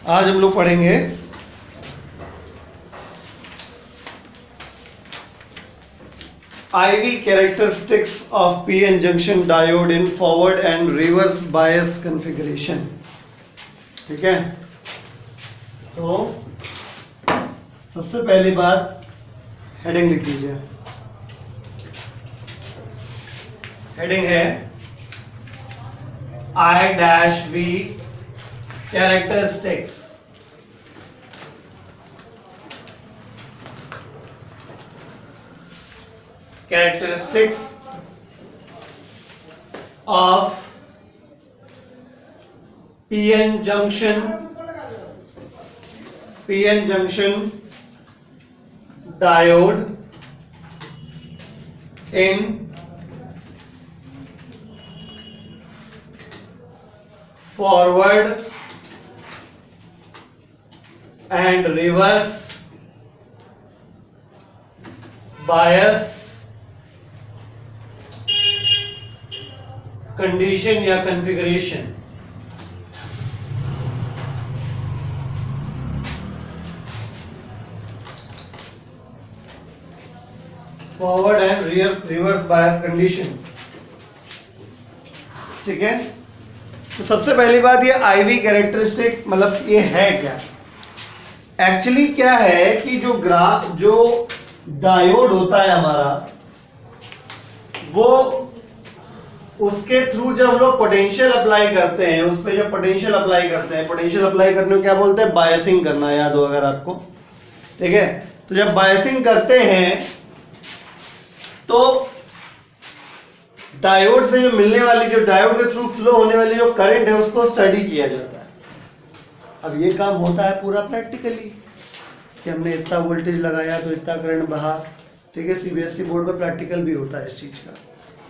आज हम लोग पढ़ेंगे IV characteristics of PN junction diode in forward and reverse bias configuration। ठीक है, तो सबसे पहली बात हेडिंग लिख दीजिए। हेडिंग है I-V characteristics of PN junction diode in forward and reverse bias condition या configuration. Forward and reverse bias condition. ठीक है, तो सबसे पहली बात ये आईवी कैरेक्टरिस्टिक मतलब ये है क्या? एक्चुअली क्या है कि जो डायोड होता है हमारा, वो उसके थ्रू जब हम लोग पोटेंशियल अप्लाई करते हैं, उस पे जब पोटेंशियल अप्लाई करते हैं, पोटेंशियल अप्लाई करने को क्या बोलते हैं? बायसिंग करना, याद हो अगर आपको। ठीक है, तो जब बायसिंग करते हैं तो डायोड से जो मिलने वाली, जो डायोड के थ्रू फ्लो होने वाली जो करंट है, उसको स्टडी किया जाता है। अब ये काम होता है पूरा प्रैक्टिकली कि हमने इतना वोल्टेज लगाया तो इतना करंट बहा। ठीक है, सीबीएसई बोर्ड में प्रैक्टिकल भी होता है इस चीज का।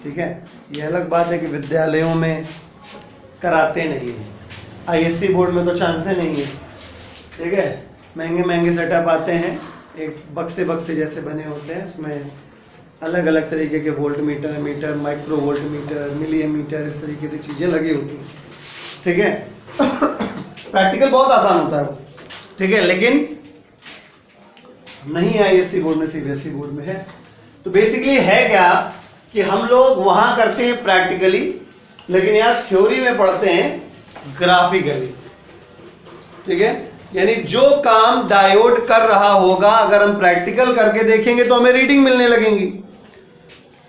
ठीक है, ये अलग बात है कि विद्यालयों में कराते नहीं हैं, आईएससी बोर्ड में तो चांस नहीं है। ठीक है, महंगे महंगे सेटअप आते हैं, एक बक्से जैसे बने होते हैं, उसमें अलग अलग तरीके के voltmeter, microvoltmeter, milliammeter, इस तरीके से चीज़ें लगी होती हैं। ठीक है, प्रैक्टिकल बहुत आसान होता है वो। ठीक है, लेकिन नहीं आईएससी बोर्ड में, सीबीएसई बोर्ड में है। तो बेसिकली है क्या कि हम लोग वहां करते हैं प्रैक्टिकली, लेकिन यहाँ थ्योरी में पढ़ते हैं ग्राफिकली। ठीक है, यानी जो काम डायोड कर रहा होगा अगर हम प्रैक्टिकल करके देखेंगे तो हमें रीडिंग मिलने लगेंगी।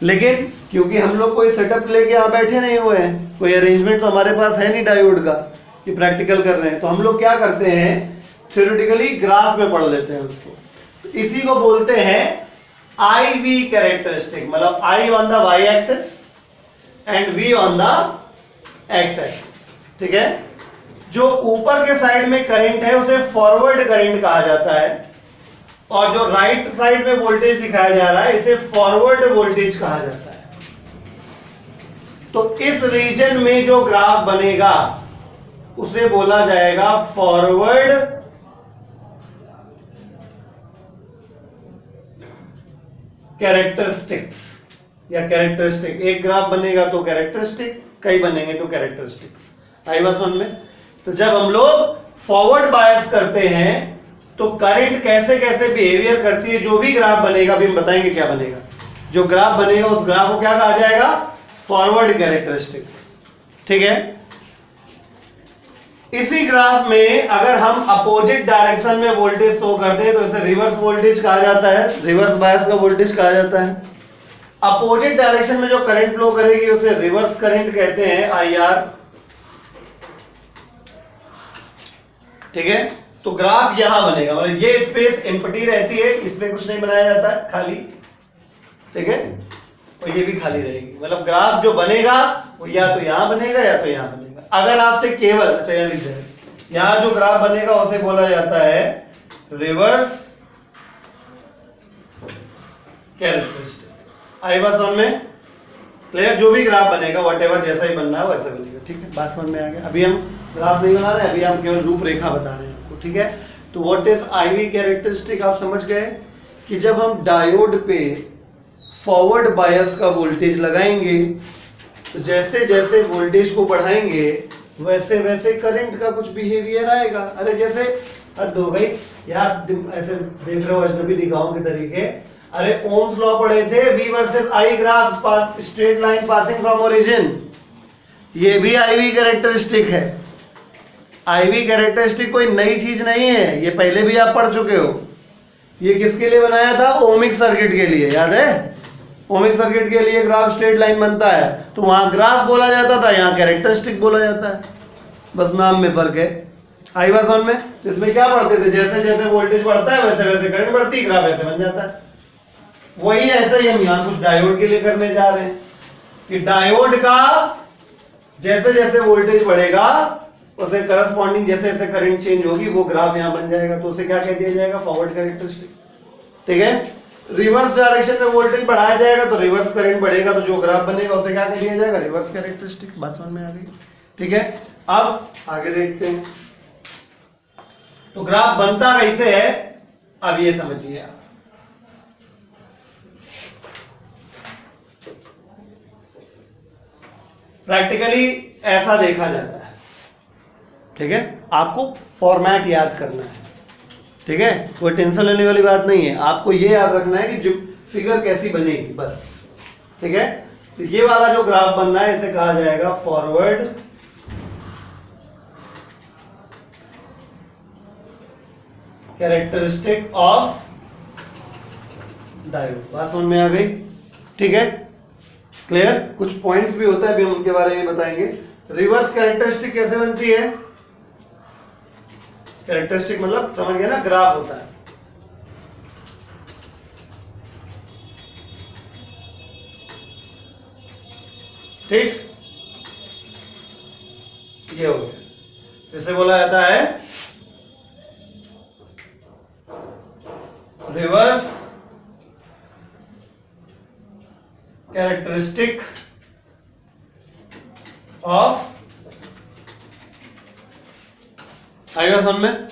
लेकिन क्योंकि हम लोग कोई सेटअप लेके यहाँ बैठे नहीं हुए हैं, कोई अरेंजमेंट तो हमारे पास है नहीं डायोड का कि प्रैक्टिकल कर रहे हैं, तो हम लोग क्या करते हैं, थ्योरेटिकली ग्राफ में पढ़ लेते हैं उसको। तो इसी को बोलते हैं IV कैरेक्टरिस्टिक, मतलब I on the y axis and V on the x axis. ठीक है, जो ऊपर के साइड में करंट है उसे फॉरवर्ड करंट कहा जाता है, और जो राइट साइड में वोल्टेज दिखाया जा रहा है इसे फॉरवर्ड वोल्टेज कहा जाता है। तो इस रीजन में जो ग्राफ बनेगा उसे बोला जाएगा फॉरवर्ड कैरेक्टरिस्टिक्स या कैरेक्टरिस्टिक। एक ग्राफ बनेगा तो कैरेक्टरिस्टिक, कई बनेंगे तो कैरेक्टरिस्टिक्स। आई बात समझ में? तो जब हम लोग फॉरवर्ड बायस करते हैं तो करंट कैसे कैसे बिहेवियर करती है, जो भी ग्राफ बनेगा अभी हम बताएंगे क्या बनेगा। जो ग्राफ बनेगा उस ग्राफ को क्या कहा जाएगा? Forward characteristic. ठीक है, इसी ग्राफ में अगर हम अपोजिट डायरेक्शन में वोल्टेज शो कर दें तो इसे रिवर्स वोल्टेज कहा जाता है, रिवर्स बायस का वोल्टेज कहा जाता है। अपोजिट डायरेक्शन में जो करंट फ्लो करेगी उसे रिवर्स करंट कहते हैं, IR। ठीक है, तो ग्राफ यहां बनेगा, मतलब ये स्पेस एम्प्टी रहती है, इसमें कुछ नहीं बनाया जाता है, खाली। ठीक है, और ये भी खाली रहेगी, मतलब ग्राफ जो बनेगा वो या तो यहां बनेगा या तो यहां बनेगा। अगर आपसे केवल, अच्छा यहां लिख दे, यहां जो ग्राफ बनेगा उसे बोला जाता है रिवर्स कैरेक्टरिस्टिक। आई बात समझ में? क्लियर? जो भी ग्राफ बनेगा व्हाटएवर जैसा ही बनना है वैसा बनेगा। ठीक है, बात समझ में आ गया? अभी हम ग्राफ नहीं बना रहे, अभी हम केवल रूपरेखा बता रहे हैं आपको। ठीक है, तो व्हाट इज आईवी कैरेक्टरिस्टिक आप समझ गए कि जब हम डायोड पे फॉरवर्ड बायस का वोल्टेज लगाएंगे तो जैसे जैसे वोल्टेज को बढ़ाएंगे वैसे वैसे करंट का कुछ बिहेवियर आएगा। अरे जैसे हद हो गई यार, ऐसे देख रहे हो अजनबी निगाहों के तरीके। अरे ओम्स लॉ पढ़े थे, V versus I graph, straight line passing from origin, ये भी IV कैरेक्टरिस्टिक है। IV कैरेक्टरिस्टिक कोई नई चीज नहीं है, ये पहले भी आप पढ़ चुके हो। ये किसके लिए बनाया था? ओमिक सर्किट के लिए, याद है? ओमिक सर्किट के लिए ग्राफ स्ट्रेट लाइन बनता है, तो वहां ग्राफ बोला जाता था, यहाँ कैरेक्टरिस्टिक बोला जाता है, बस नाम में फर्क है। आई बात समझ में? इसमें क्या पढ़ते थे, जैसे जैसे वोल्टेज बढ़ता है वैसे वैसे करंट बढ़ती है, ग्राफ ऐसे बन जाता है। वही ऐसा ही हम यहाँ कुछ डायोड के लिए करने जा रहे हैं कि डायोड का जैसे जैसे वोल्टेज बढ़ेगा उसे करस्पॉन्डिंग जैसे जैसे करंट चेंज होगी वो ग्राफ यहाँ बन जाएगा, तो उसे क्या कह दिया जाएगा? Forward characteristic. ठीक है। रिवर्स डायरेक्शन में वोल्टेज बढ़ाया जाएगा तो रिवर्स करंट बढ़ेगा, तो जो ग्राफ बनेगा उसे क्या कह दिया जाएगा? Reverse characteristic. बात समझ में आ गई? ठीक है। अब आगे देखते हैं, तो ग्राफ बनता कैसे है, अब ये समझिए आप। प्रैक्टिकली ऐसा देखा जाता है। ठीक है, आपको फॉर्मेट याद करना है। ठीक है, कोई टेंशन लेने वाली बात नहीं है, आपको ये याद रखना है कि जो फिगर कैसी बनेगी बस। ठीक है, तो ये वाला जो ग्राफ बनना है इसे कहा जाएगा फॉरवर्ड कैरेक्टरिस्टिक ऑफ डायोड। बात समझ में आ गई? ठीक है, क्लियर? कुछ पॉइंट्स भी होता है, अभी हम उनके बारे में बताएंगे। रिवर्स कैरेक्टरिस्टिक कैसे बनती है? कैरेक्टरिस्टिक मतलब समझ गए ना, ग्राफ होता है। ठीक, ये हो गया। जैसे बोला जाता है रिवर्स कैरेक्टरिस्टिक ऑफ, आएगा समझ में?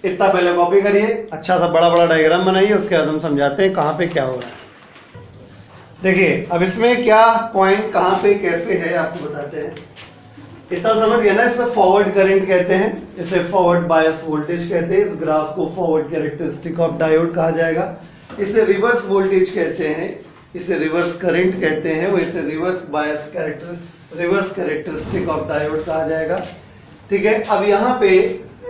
इतना पहले कॉपी करिए, अच्छा सा बड़ा बड़ा डायग्राम बनाइए, उसके बाद हम समझाते हैं कहां पे क्या हो रहा है। देखिए अब इसमें क्या पॉइंट कहां पे कैसे है आपको बताते हैं। इतना समझ गया ना? इसे फॉरवर्ड करंट कहते हैं, इसे फॉरवर्ड बायस वोल्टेज कहते हैं, इस ग्राफ को फॉरवर्ड कैरेक्टरिस्टिक ऑफ डायोड कहा जाएगा। इसे रिवर्स वोल्टेज कहते हैं, इसे रिवर्स करंट कहते हैं, वो इसे reverse bias reverse characteristic of diode कहा जाएगा। ठीक है, अब यहाँ पे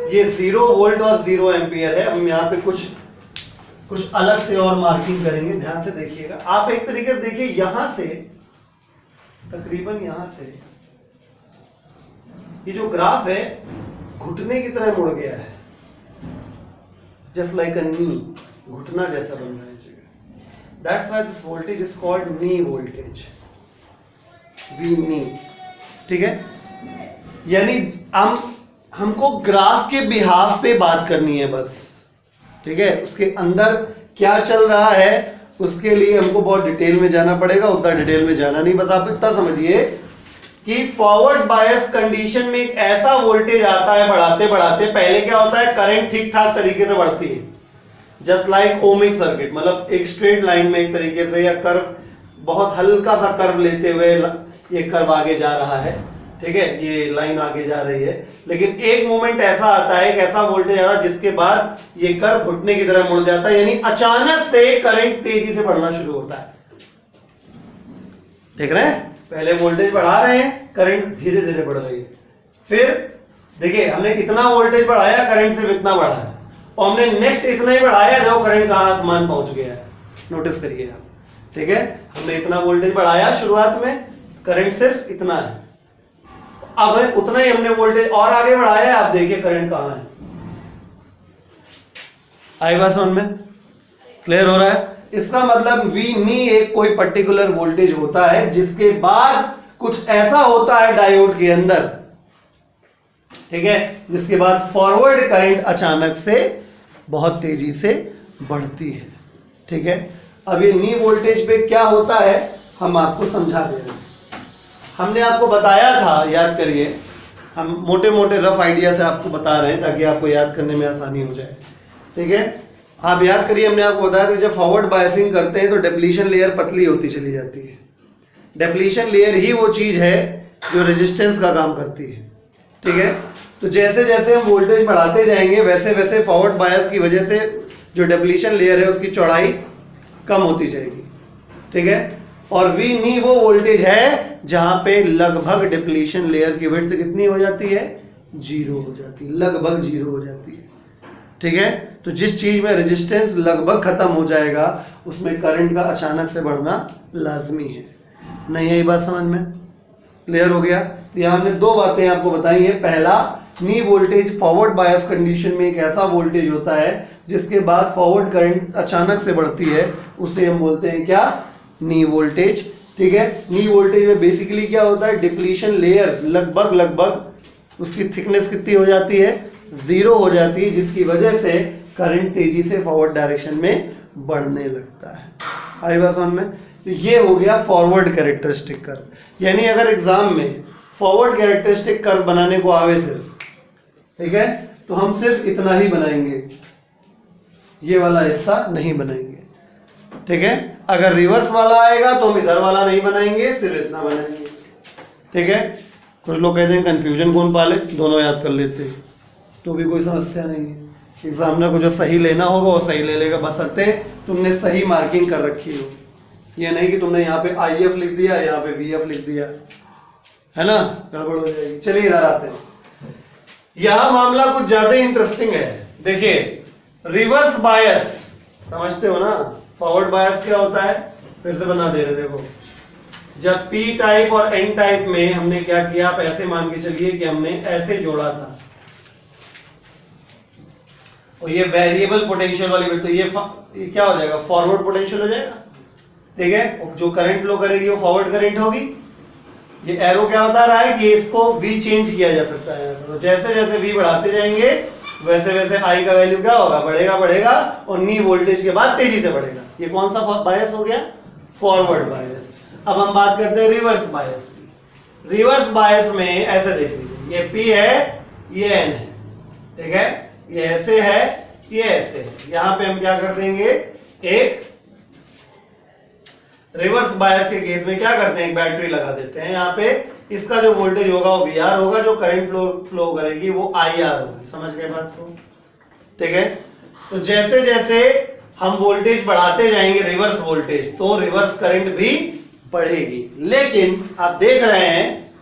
ये 0 वोल्ट और 0 एम्पियर है। हम यहाँ पे कुछ अलग से और मार्किंग करेंगे, ध्यान से देखिएगा। आप एक तरीके से देखिए, यहां से तकरीबन यहां से ये जो ग्राफ है घुटने की तरह मुड़ गया है, जस्ट लाइक अ नी, घुटना जैसा बन रहा है जगह। That's why this voltage is called knee voltage, V knee. ठीक है, यानी हमको ग्राफ के बिहाफ पे बात करनी है बस। ठीक है, उसके अंदर क्या चल रहा है उसके लिए हमको बहुत डिटेल में जाना पड़ेगा, उतना डिटेल में जाना नहीं। बस आप इतना समझिए कि फॉरवर्ड बायस कंडीशन में एक ऐसा वोल्टेज आता है बढ़ाते बढ़ाते, पहले क्या होता है, करंट ठीक ठाक तरीके से बढ़ती है, जस्ट लाइक ओमिक सर्किट, मतलब एक स्ट्रेट लाइन में एक तरीके से, या कर्व बहुत हल्का सा कर्व लेते हुए ये कर्व आगे जा रहा है। ठीक है, ये लाइन आगे जा रही है, लेकिन एक मोमेंट ऐसा आता है, एक ऐसा वोल्टेज आता है जिसके बाद ये कर्व घुटने की तरह मुड़ जाता है, यानी अचानक से करंट तेजी से बढ़ना शुरू होता है। देख रहे हैं, पहले वोल्टेज बढ़ा रहे हैं, करंट धीरे धीरे बढ़ रही है। फिर देखिए हमने इतना वोल्टेज बढ़ाया, करंट सिर्फ इतना बढ़ा है, और हमने नेक्स्ट इतना ही बढ़ाया जो करंट कहां आसमान पहुंच गया है। नोटिस करिए आप। ठीक है, हमने इतना वोल्टेज बढ़ाया शुरुआत में, करंट सिर्फ इतना है, अब उतना ही हमने वोल्टेज और आगे बढ़ाया, आप देखिए करंट कहां है। आई बात समझ में? क्लियर हो रहा है? इसका मतलब वी नी एक कोई पर्टिकुलर वोल्टेज होता है जिसके बाद कुछ ऐसा होता है डायोड के अंदर, ठीक है, जिसके बाद फॉरवर्ड करंट अचानक से बहुत तेजी से बढ़ती है। ठीक है, अब ये नी वोल्टेज पे क्या होता है हम आपको समझा दे रहे हैं। हमने आपको बताया था, याद करिए, हम मोटे मोटे रफ आइडिया से आपको बता रहे हैं ताकि आपको याद करने में आसानी हो जाए। ठीक है, आप याद करिए, हमने आपको बताया था जब फॉरवर्ड बायसिंग करते हैं तो डिप्लीशन लेयर पतली होती चली जाती है। डिप्लीशन लेयर ही वो चीज है जो रेजिस्टेंस का काम करती है। ठीक है। तो जैसे जैसे हम वोल्टेज बढ़ाते जाएंगे वैसे वैसे फॉरवर्ड बायस की वजह से जो डिप्लीशन लेयर है उसकी चौड़ाई कम होती जाएगी, ठीक है। और वी नी वो वोल्टेज है जहां पे लगभग डिप्लीशन लेयर की विड्थ कितनी हो जाती है, 0 हो जाती है, लगभग 0 हो जाती है, ठीक है। तो जिस चीज में रेजिस्टेंस लगभग खत्म हो जाएगा उसमें करंट का अचानक से बढ़ना लाजमी है। नहीं है ये बात समझ में? क्लियर हो गया? तो यहाँ हमने दो बातें आपको बताई हैं। पहला, नी वोल्टेज फॉरवर्ड बायस कंडीशन में एक ऐसा वोल्टेज होता है जिसके बाद फॉरवर्ड करंट अचानक से बढ़ती है, उसे हम बोलते हैं क्या, नी वोल्टेज, ठीक है। नी वोल्टेज में बेसिकली क्या होता है, डिप्लीशन लेयर लगभग उसकी थिकनेस कितनी हो जाती है, 0 हो जाती है, जिसकी वजह से करंट तेजी से फॉरवर्ड डायरेक्शन में बढ़ने लगता है। आई बात समझ में? तो ये हो गया फॉरवर्ड कैरेक्टरिस्टिक कर्व। यानी अगर एग्जाम में फॉरवर्ड कैरेक्टरिस्टिक कर्व बनाने को आवे सिर्फ, ठीक है, तो हम सिर्फ इतना ही बनाएंगे, ये वाला हिस्सा नहीं बनाएंगे, ठीक है। अगर रिवर्स वाला आएगा तो हम इधर वाला नहीं बनाएंगे, सिर्फ इतना बनाएंगे, ठीक है। कुछ लोग कहते हैं कंफ्यूजन कौन पाले, दोनों याद कर लेते हैं तो भी कोई समस्या नहीं है। एग्जामिनर को जो सही लेना होगा वो सही ले लेगा, बशर्ते तुमने सही मार्किंग कर रखी हो। ये नहीं कि तुमने यहाँ पे IF लिख दिया, यहाँ पे VF लिख दिया, है ना, गड़बड़ हो जाएगी। चलिए इधर आते हैं। यहां मामला कुछ ज्यादा इंटरेस्टिंग है। देखिए, रिवर्स बायस समझते हो ना, फॉरवर्ड बायस क्या होता है, फिर से बना दे रहे, देखो जब P टाइप और N टाइप में हमने क्या किया, आप ऐसे मान के चलिए कि हमने ऐसे जोड़ा था और ये वेरिएबल पोटेंशियल वाली बिट, तो ये क्या हो जाएगा, फॉरवर्ड पोटेंशियल हो जाएगा, ठीक है। जो करंट फ्लो करेगी वो फॉरवर्ड करंट होगी। ये एरो क्या बता रहा है कि इसको V चेंज किया जा सकता है, तो जैसे जैसे V बढ़ाते जाएंगे वैसे वैसे I का वैल्यू क्या होगा, बढ़ेगा बढ़ेगा, और नी वोल्टेज के बाद तेजी से बढ़ेगा। ये कौन सा बायस हो गया, फॉरवर्ड बायस। अब हम बात करते हैं रिवर्स बायस की। रिवर्स बायस में ऐसे देख लीजिए, ये P है, ये N है, ठीक है, ये ऐसे है, ये ऐसे है। यहां पे हम क्या कर देंगे, एक रिवर्स बायस के केस में क्या करते हैं, एक बैटरी लगा देते हैं यहाँ पे। इसका जो वोल्टेज होगा वो VR होगा, जो करंट फ्लो करेगी वो IR होगी। समझ गए बात को, ठीक है। तो जैसे जैसे हम वोल्टेज बढ़ाते जाएंगे, रिवर्स वोल्टेज, तो रिवर्स करंट भी बढ़ेगी। लेकिन आप देख रहे हैं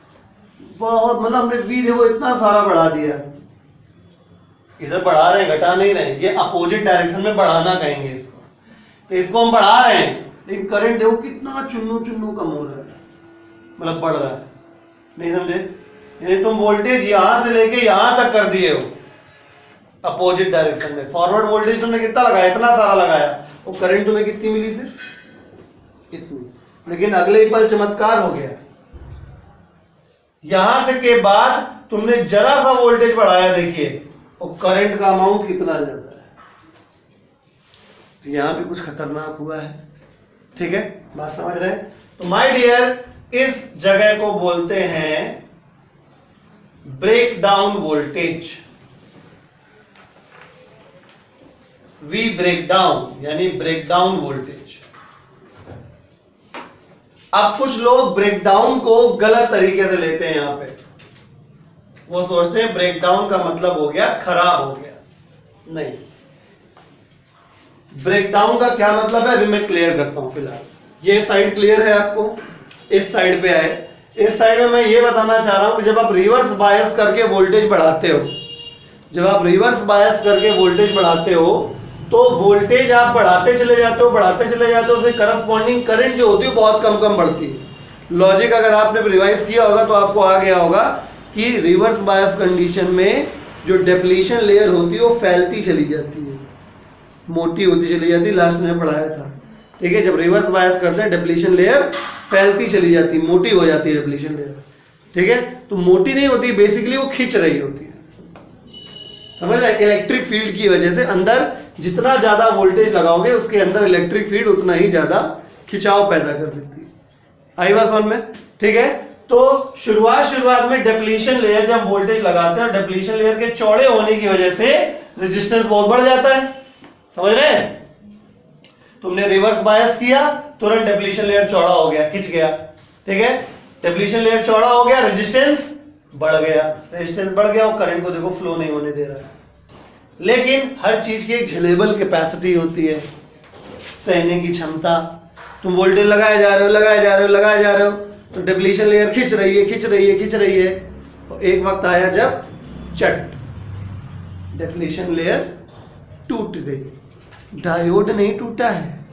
बहुत, मतलब हमने V देखो इतना सारा बढ़ा दिया, इधर बढ़ा रहे हैं, घटा नहीं रहे हैं, ये अपोजिट डायरेक्शन में बढ़ाना कहेंगे इसको। तो इसको हम बढ़ा रहे हैं, लेकिन करंट देखो कितना चुन्नू चुन्नू कम हो रहा है, मतलब बढ़ रहा है, नहीं समझे? यानी तुम वोल्टेज यहां से लेके यहां तक कर दिए हो अपोजिट डायरेक्शन में। फॉरवर्ड वोल्टेज तुमने कितना लगाया, इतना सारा लगाया, और करंट तुम्हें कितनी मिली, सिर्फ इतनी। लेकिन अगले ही पल चमत्कार हो गया, यहां से के बाद तुमने जरा सा वोल्टेज बढ़ाया, देखिए और करंट का अमाउंट कितना ज्यादा है। तो यहां भी कुछ खतरनाक हुआ है, ठीक है, बात समझ रहे हैं? तो माय डियर, इस जगह को बोलते हैं breakdown voltage, V breakdown, यानी ब्रेक डाउन वोल्टेज। अब कुछ लोग ब्रेक डाउन को गलत तरीके से लेते हैं, यहां पे वो सोचते हैं ब्रेक डाउन का मतलब हो गया खराब हो गया। नहीं, ब्रेक डाउन का क्या मतलब है अभी मैं क्लियर करता हूं। फिलहाल ये साइड क्लियर है आपको, इस साइड पे आए। इस साइड में मैं ये बताना चाह रहा हूं कि जब आप रिवर्स बायस करके वोल्टेज बढ़ाते हो, जब आप रिवर्स बायस करके वोल्टेज बढ़ाते हो, तो वोल्टेज आप बढ़ाते चले जाते हो, बढ़ाते चले जाते हो, उससे करस्पॉन्डिंग करंट जो होती है बहुत कम कम बढ़ती है। लॉजिक अगर आपने रिवाइज किया होगा तो आपको आ गया होगा कि रिवर्स बायस कंडीशन में जो डिप्लीशन लेयर होती है वो फैलती चली जाती है, मोटी होती चली जाती है। लास्ट में पढ़ाया था, ठीक है। जब रिवर्स बायस करते हैं डिप्लीशन लेयर फैलती चली जाती, मोटी हो जाती है डिप्लीशन लेयर, ठीक है। तो मोटी नहीं होती, बेसिकली वो खींच रही होती है, समझ रहे? इलेक्ट्रिक फील्ड की वजह से अंदर जितना ज्यादा वोल्टेज लगाओगे उसके अंदर इलेक्ट्रिक फील्ड उतना ही ज्यादा खिंचाव पैदा कर देती है। आई बात समझ में, ठीक है। तो शुरुआत में डिप्लीशन लेयर जब वोल्टेज लगाते हैं, डिप्लीशन लेयर के चौड़े होने की वजह से रेजिस्टेंस बहुत बढ़ जाता है, समझ रहे हैं? तुमने रिवर्स बायस किया, तुरंत डिप्लीशन लेयर चौड़ा हो गया, खिंच गया, ठीक है। डिप्लीशन लेयर चौड़ा हो गया, रेजिस्टेंस बढ़ गया, रेजिस्टेंस बढ़ गया और करंट को देखो फ्लो नहीं होने दे रहा है। लेकिन हर चीज की एक झेलेबल कैपेसिटी होती है, सहने की क्षमता। तुम वोल्टेज लगाए जा रहे हो तो डिप्लीशन लेयर खिंच रही है और एक वक्त आया जब चट डिप्लीशन लेयर टूट गई। डायोड नहीं टूटा है,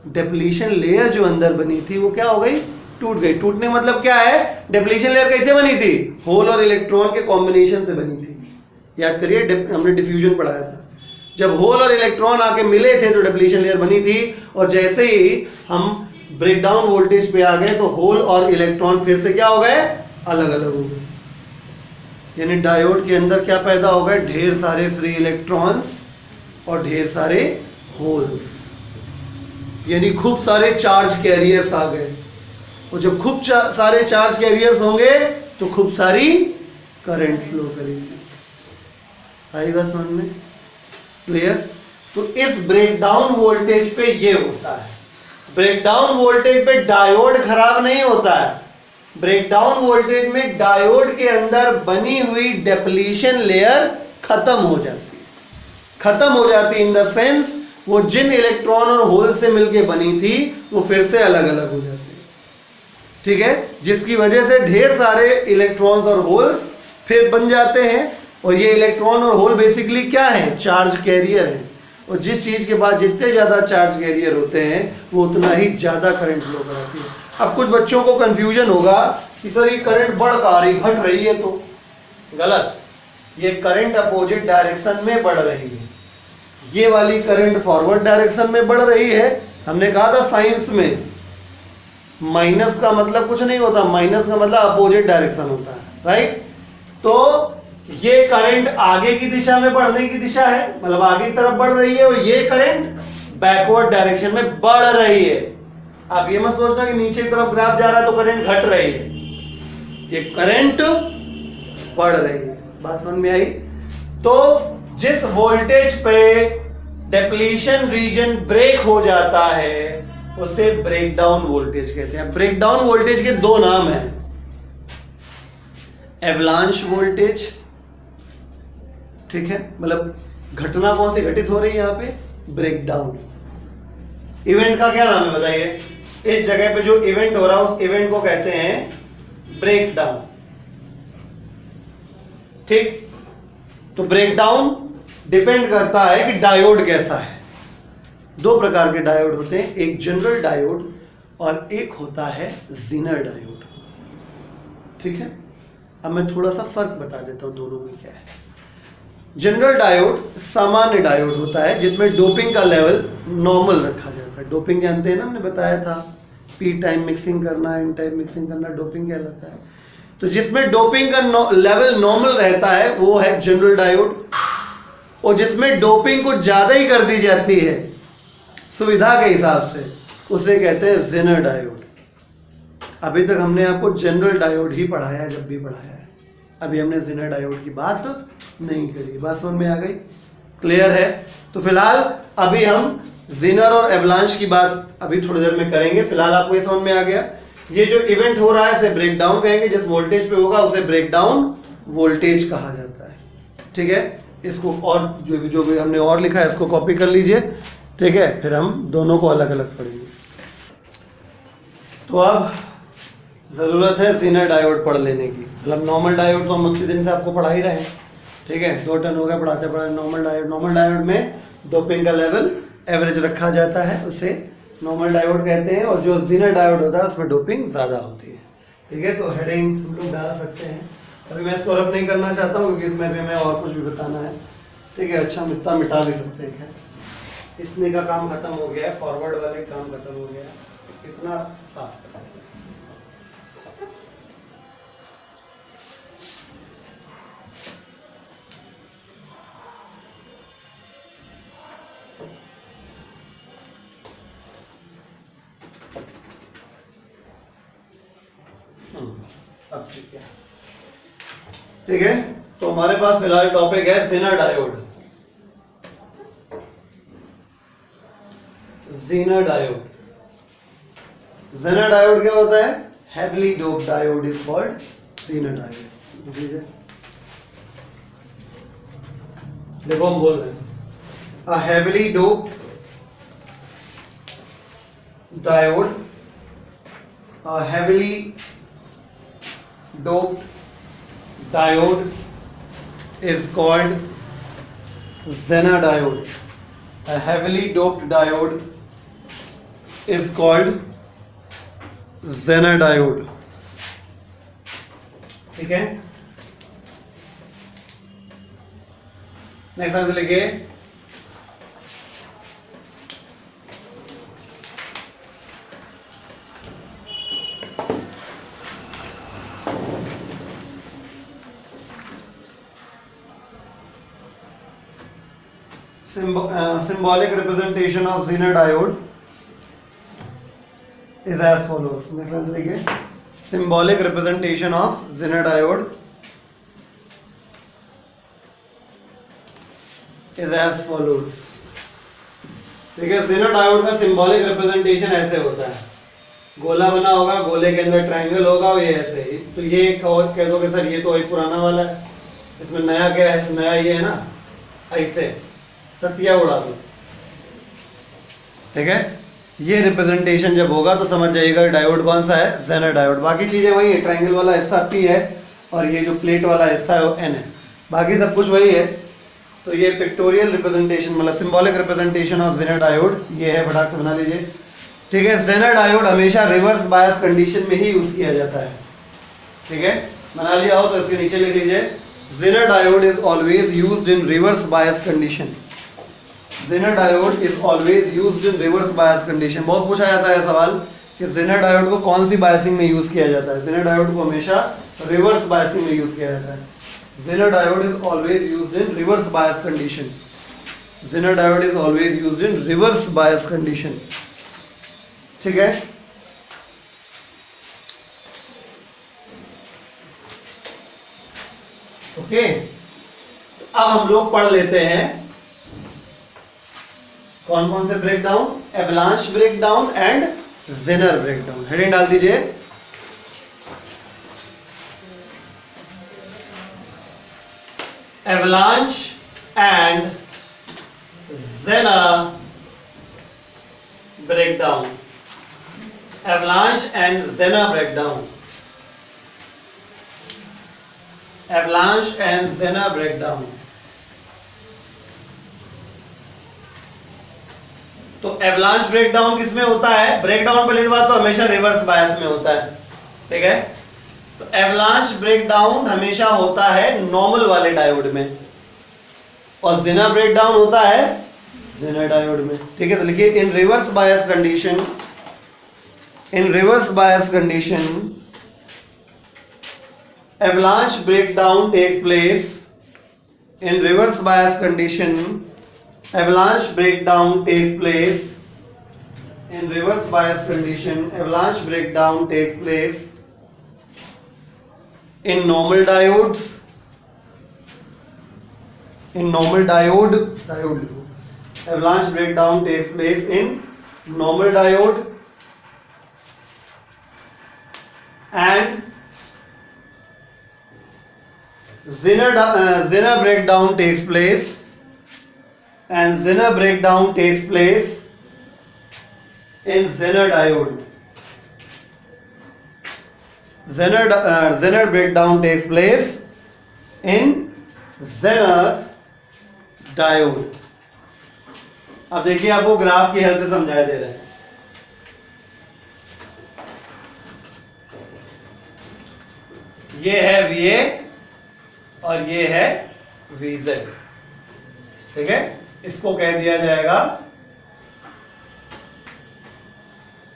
डिप्लीशन लेयर जो अंदर बनी थी वो क्या हो गई, टूट गई। टूटने मतलब क्या है, डिप्लीशन लेयर कैसे बनी थी, होल और इलेक्ट्रॉन के कॉम्बिनेशन से बनी थी। याद करिए हमने डिफ्यूजन पढ़ाया था, जब होल और इलेक्ट्रॉन आके मिले थे तो डिप्लीशन लेयर बनी थी। और जैसे ही हम ब्रेकडाउन वोल्टेज पे आ गए तो होल और इलेक्ट्रॉन फिर से क्या हो गए, अलग अलग हो गए। यानी डायोड के अंदर क्या पैदा हो गए, ढेर सारे फ्री इलेक्ट्रॉन्स और ढेर सारे होल्स, यानी खूब सारे चार्ज कैरियर्स आ गए। और जब खूब सारे चार्ज कैरियर्स होंगे तो खूब सारी करंट फ्लो करेगी। आई बात समझ में, क्लियर। तो इस ब्रेकडाउन वोल्टेज पे ये होता है। ब्रेकडाउन वोल्टेज पे डायोड खराब नहीं होता है, ब्रेकडाउन वोल्टेज में डायोड के अंदर बनी हुई डिप्लीशन लेयर खत्म हो जाती है इन द सेंस वो जिन इलेक्ट्रॉन और होल से मिलके बनी थी वो फिर से अलग अलग हो जाती है, ठीक है। जिसकी वजह से ढेर सारे इलेक्ट्रॉन्स और होल्स फिर बन जाते हैं। और ये इलेक्ट्रॉन और होल बेसिकली क्या है, चार्ज कैरियर है। और जिस चीज के पास जितने ज्यादा चार्ज कैरियर होते हैं वो उतना ही ज्यादा करंट फ्लो कराती है। अब कुछ बच्चों को कंफ्यूजन होगा कि सर ये करंट बढ़ का रही घट रही है, तो गलत। ये करंट अपोजिट डायरेक्शन में बढ़ रही है, ये वाली करंट फॉरवर्ड डायरेक्शन में बढ़ रही है। हमने कहा था साइंस में माइनस का मतलब कुछ नहीं होता, माइनस का मतलब अपोजिट डायरेक्शन होता है, राइट। तो ये करंट आगे की दिशा में बढ़ने की दिशा है, मतलब आगे की तरफ बढ़ रही है, और ये करंट बैकवर्ड डायरेक्शन में बढ़ रही है। आप ये मत सोचना कि नीचे की तरफ ग्राफ जा रहा है तो करंट घट रही है, ये करंट बढ़ रही है। बात समझ में आई। तो जिस वोल्टेज पे डिप्लीशन रीजन ब्रेक हो जाता है उसे ब्रेकडाउन वोल्टेज कहते हैं। ब्रेकडाउन वोल्टेज के दो नाम हैं, एवलांश वोल्टेज, ठीक है, मतलब घटना कौन सी घटित हो रही है यहां पे, ब्रेकडाउन। इवेंट का क्या नाम है बताइए, इस जगह पे जो इवेंट हो रहा है उस इवेंट को कहते हैं ब्रेकडाउन, ठीक। तो ब्रेकडाउन डिपेंड करता है कि डायोड कैसा है। दो प्रकार के डायोड होते हैं, एक जनरल डायोड और एक होता है ज़ीनर डायोड, ठीक है। अब मैं थोड़ा सा फर्क बता देता हूं दोनों में क्या है। जनरल डायोड सामान्य डायोड होता है जिसमें डोपिंग का लेवल नॉर्मल रखा जाता है। डोपिंग जानते हैं ना, हमने बताया था, पी टाइम मिक्सिंग करना, एन टाइम मिक्सिंग करना डोपिंग कहलाता है। तो जिसमें डोपिंग का लेवल नॉर्मल रहता है वो है जनरल डायोड, और जिसमें डोपिंग कुछ ज्यादा ही कर दी जाती है सुविधा के हिसाब से उसे कहते हैं ज़ीनर डायोड। अभी तक हमने आपको जनरल डायोड ही पढ़ाया है, जब भी पढ़ाया है, अभी हमने ज़ीनर डायोड की बात नहीं करी। बात समझ में आ गई, क्लियर है। तो फिलहाल अभी हम ज़ीनर और एवलांश की बात अभी थोड़ी देर में करेंगे। फिलहाल आपको ये समझ में आ गया, ये जो इवेंट हो रहा है इसे ब्रेकडाउन कहेंगे, जिस वोल्टेज पे होगा उसे ब्रेकडाउन वोल्टेज कहा जाता है, ठीक है। इसको और जो भी हमने और लिखा है इसको कॉपी कर लीजिए, ठीक है, फिर हम दोनों को अलग अलग पढ़ेंगे। तो अब ज़रूरत है ज़ीनर डायोड पढ़ लेने की। मतलब नॉर्मल डायोड तो हम उतने दिन से आपको पढ़ा ही रहे हैं, ठीक है, 2 टर्न हो गया पढ़ाते पढ़ाते। नॉर्मल डायोड में डोपिंग का लेवल एवरेज रखा जाता है, उसे नॉर्मल डायोड कहते हैं। और जो ज़ीनर डायोड होता है उसमें डोपिंग ज़्यादा होती है, ठीक है। तो हेडिंग हम लोग डाल सकते हैं। अभी मैं इसको रब नहीं करना चाहता हूँ क्योंकि इसमें भी हमें और कुछ भी बताना है, ठीक है। अच्छा, इतना मिटा भी सकते हैं, इतने का काम खत्म हो गया है, फॉरवर्ड वाले काम खत्म हो गया है, इतना साफ कर देते हैं। अब ठीक है, ठीक है। तो हमारे पास फिलहाल टॉपिक है zener diode. Zener diode, zener diode क्या होता है, heavily doped diode is called zener diode. देखो हम बोल रहे हैं a heavily doped diode, a heavily doped diode is called Zener diode. A heavily doped diode is called Zener diode. ठीक है, नेक्स्ट आंसर लिखिए symbolic representation of Zener diode is as follows. Next answer लिखिए symbolic representation of Zener diode is as follows. देखिए Zener diode का symbolic representation ऐसे होता है, गोला बना होगा, गोले के अंदर ट्रायंगल होगा और ये ऐसे ही। तो ये कह दो कि सर ये तो एक पुराना वाला है, इसमें नया क्या है, नया ये है ना, ऐसे सतिया उड़ा दो। ठीक है, ये रिप्रेजेंटेशन जब होगा तो समझ जाइएगा डायोड कौन सा है, Zener डायोड। बाकी चीजें वही है, ट्रायंगल वाला हिस्सा P है और ये जो प्लेट वाला हिस्सा है वो N है, बाकी सब कुछ वही है। तो ये पिक्टोरियल रिप्रेजेंटेशन मतलब symbolic representation of Zener diode ये है, फटाक से बना लीजिए। ठीक है, Zener डायोड हमेशा रिवर्स बायस कंडीशन में ही यूज किया जाता है। ठीक है, बना लिया हो तो इसके नीचे लिख लीजिए Zener diode is always used in reverse bias condition. Zener diode is always used in reverse bias condition. बहुत पूछा जाता है सवाल कि Zener डायोड को कौन सी बायसिंग में यूज किया जाता है। Zener डायोड को हमेशा रिवर्स बायसिंग में यूज किया जाता है। Zener diode is always used in reverse bias condition. Zener diode is always used in reverse bias condition. ठीक है, ओके। अब हम लोग पढ़ लेते हैं कौन कौन से breakdown, avalanche breakdown and Zener breakdown. Heading डाल दीजिए avalanche and Zener breakdown. Avalanche and Zener breakdown. Avalanche and Zener breakdown. तो एवलांच ब्रेकडाउन किसमें होता है, ब्रेकडाउन पहली बात तो हमेशा रिवर्स बायस में होता है। ठीक है, तो एवलांच ब्रेकडाउन हमेशा होता है नॉर्मल वाले डायोड में और Zener ब्रेकडाउन होता है Zener डायोड में। ठीक है, तो लिखिए in reverse bias condition, in reverse bias condition avalanche breakdown takes place. In reverse bias condition avalanche breakdown takes place. In reverse bias condition avalanche breakdown takes place in normal diodes, in normal diode avalanche breakdown takes place in normal diode and Zener breakdown takes place, and Zener breakdown takes place in Zener diode. Zener breakdown takes place in Zener diode. अब देखिए आपको graph की help से समझाया दे रहे हैं। ये है VA और ये है VZ। ठीक है, इसको कह दिया जाएगा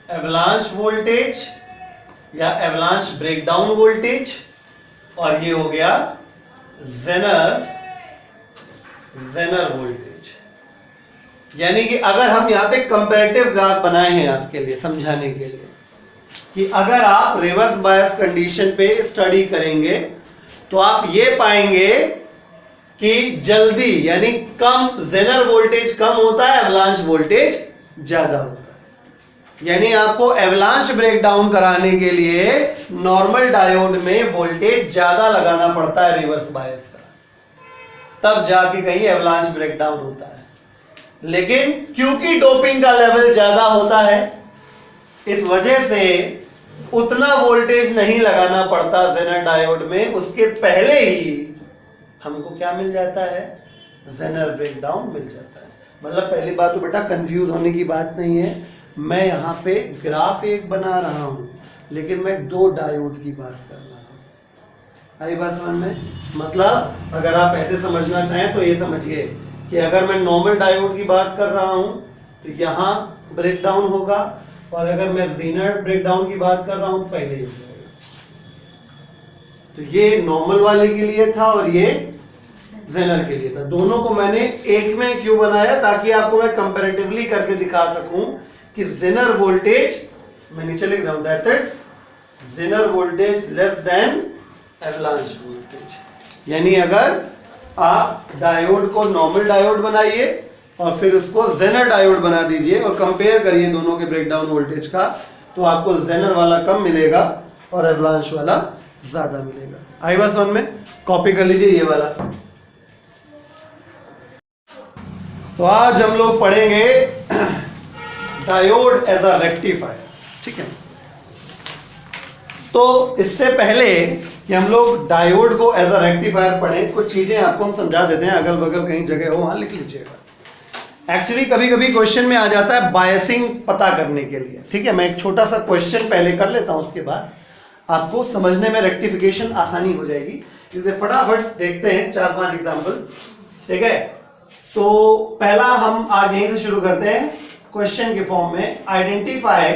एवलांच वोल्टेज या एवलांच ब्रेकडाउन वोल्टेज और ये हो गया Zener वोल्टेज। यानी कि अगर हम यहां पे कंपैरेटिव ग्राफ बनाए हैं आपके लिए समझाने के लिए कि अगर आप रिवर्स बायस कंडीशन पे स्टडी करेंगे तो आप ये पाएंगे कि जल्दी यानी कम Zener वोल्टेज कम होता है, एवलांच वोल्टेज ज्यादा होता है। यानी आपको एवलांच ब्रेकडाउन कराने के लिए नॉर्मल डायोड में वोल्टेज ज्यादा लगाना पड़ता है रिवर्स बायस का, तब जाके कहीं एवलांच ब्रेकडाउन होता है। लेकिन क्योंकि डोपिंग का लेवल ज्यादा होता है, इस वजह से उतना वोल्टेज नहीं लगाना पड़ता जेनर डायोड में, उसके पहले ही हमको क्या मिल जाता है, जेनर ब्रेकडाउन मिल जाता है। मतलब पहली बात तो बेटा कंफ्यूज होने की बात नहीं है, मैं यहाँ पे ग्राफ एक बना रहा हूँ लेकिन मैं दो डायोड की बात कर रहा हूँ। आई बात समझ में? मतलब अगर आप ऐसे समझना चाहें तो ये समझिए कि अगर मैं नॉर्मल डायोड की बात कर रहा हूँ तो यहाँ ब्रेकडाउन होगा, और अगर मैं जेनर ब्रेकडाउन की बात कर रहा हूँ तो पहले ही हो जाएगा। तो ये नॉर्मल वाले के लिए था और ये जेनर के लिए था। दोनों को मैंने एक में क्यों बनाया, ताकि आपको मैं कंपैरेटिवली करके दिखा सकूं कि जेनर वोल्टेज, मैं नीचे लिख रहा हूं, that is Zener voltage less than avalanche voltage. यानी अगर आप डायोड को नॉर्मल डायोड बनाइए और फिर उसको जेनर डायोड बना दीजिए और कंपेयर करिए दोनों के ब्रेकडाउन वोल्टेज का, तो आपको जेनर वाला कम मिलेगा और एवलांच वाला ज्यादा मिलेगा। आई बात समझ में? कॉपी कर लीजिए ये वाला। तो आज हम लोग पढ़ेंगे डायोड एज अ रेक्टिफायर, ठीक है। तो इससे पहले कि हम लोग डायोड को एज अ रेक्टिफायर पढ़ें, कुछ चीजें आपको हम समझा देते हैं, अगल बगल कहीं जगह हो वहां लिख लीजिएगा। एक्चुअली कभी कभी क्वेश्चन में आ जाता है बायसिंग पता करने के लिए, ठीक है। मैं एक छोटा सा क्वेश्चन पहले कर लेता हूं, उसके बाद आपको समझने में रेक्टिफिकेशन आसानी हो जाएगी। इसलिए फटाफट देखते हैं 4-5 एग्जाम्पल, ठीक है। तो पहला हम आज यहीं से शुरू करते हैं क्वेश्चन के फॉर्म में। Identify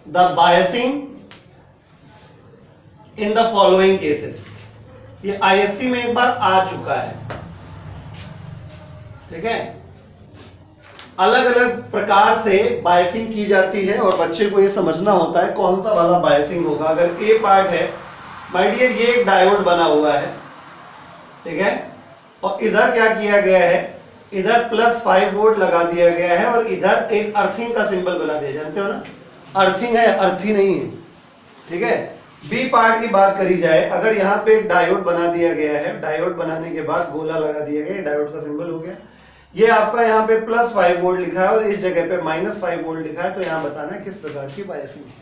the biasing in the following cases. ये आईएससी में एक बार आ चुका है, ठीक है। अलग अलग प्रकार से बायसिंग की जाती है और बच्चे को ये समझना होता है कौन सा वाला बायसिंग होगा। अगर ए पार्ट है, माय डियर, ये एक डायोड बना हुआ है, ठीक है, और इधर क्या किया गया है, इधर +5 वोल्ट लगा दिया गया है और इधर एक अर्थिंग का सिंबल बना दिया, जानते हो ना, अर्थिंग है, अर्थी नहीं है, ठीक है। बी पार्ट की बात करी जाए, अगर यहाँ पे एक डायोड बना दिया गया है, डायोड बनाने के बाद गोला लगा दिया गया, डायोड का सिंबल हो गया। ये आपका यहाँ पे +5 वोल्ट लिखा है और इस जगह पे -5 वोल्ट लिखा है, तो यहाँ बताना है किस प्रकार की बायसिंग है।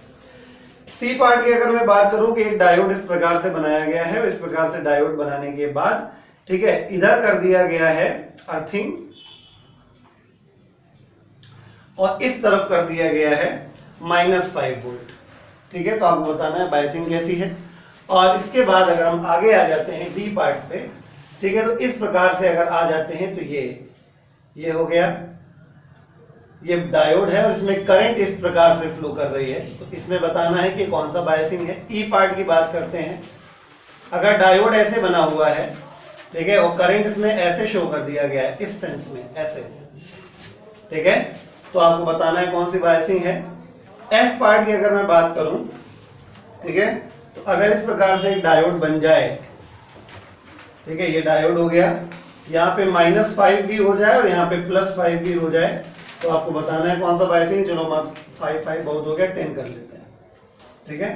सी पार्ट की अगर मैं बात करूं कि एक डायोड इस प्रकार से बनाया गया है, इस प्रकार से डायोड बनाने के बाद, ठीक है, इधर कर दिया गया है अर्थिंग और इस तरफ कर दिया गया है -5 वोल्ट, ठीक है। तो आपको बताना है बायसिंग कैसी है। और इसके बाद अगर हम आगे आ जाते हैं डी पार्ट पे, ठीक है, तो इस प्रकार से अगर आ जाते हैं तो ये हो गया, ये डायोड है और इसमें करंट इस प्रकार से फ्लो कर रही है, तो इसमें बताना है कि कौन सा बायसिंग है। ई पार्ट की बात करते हैं, अगर डायोड ऐसे बना हुआ है, ठीक है, और करंट इसमें ऐसे शो कर दिया गया है, इस सेंस में ऐसे, ठीक है, तो आपको बताना है कौन सी बायसिंग है। एफ पार्ट की अगर मैं बात करूं, ठीक है, तो अगर इस प्रकार से एक डायोड बन जाए, ठीक है, ये डायोड हो गया, यहाँ पे -5 भी हो जाए और यहाँ पे +5 भी हो जाए, तो आपको बताना है कौन सा बायसिंग। चलो 5 बहुत हो गया, 10 कर लेते हैं, ठीक है।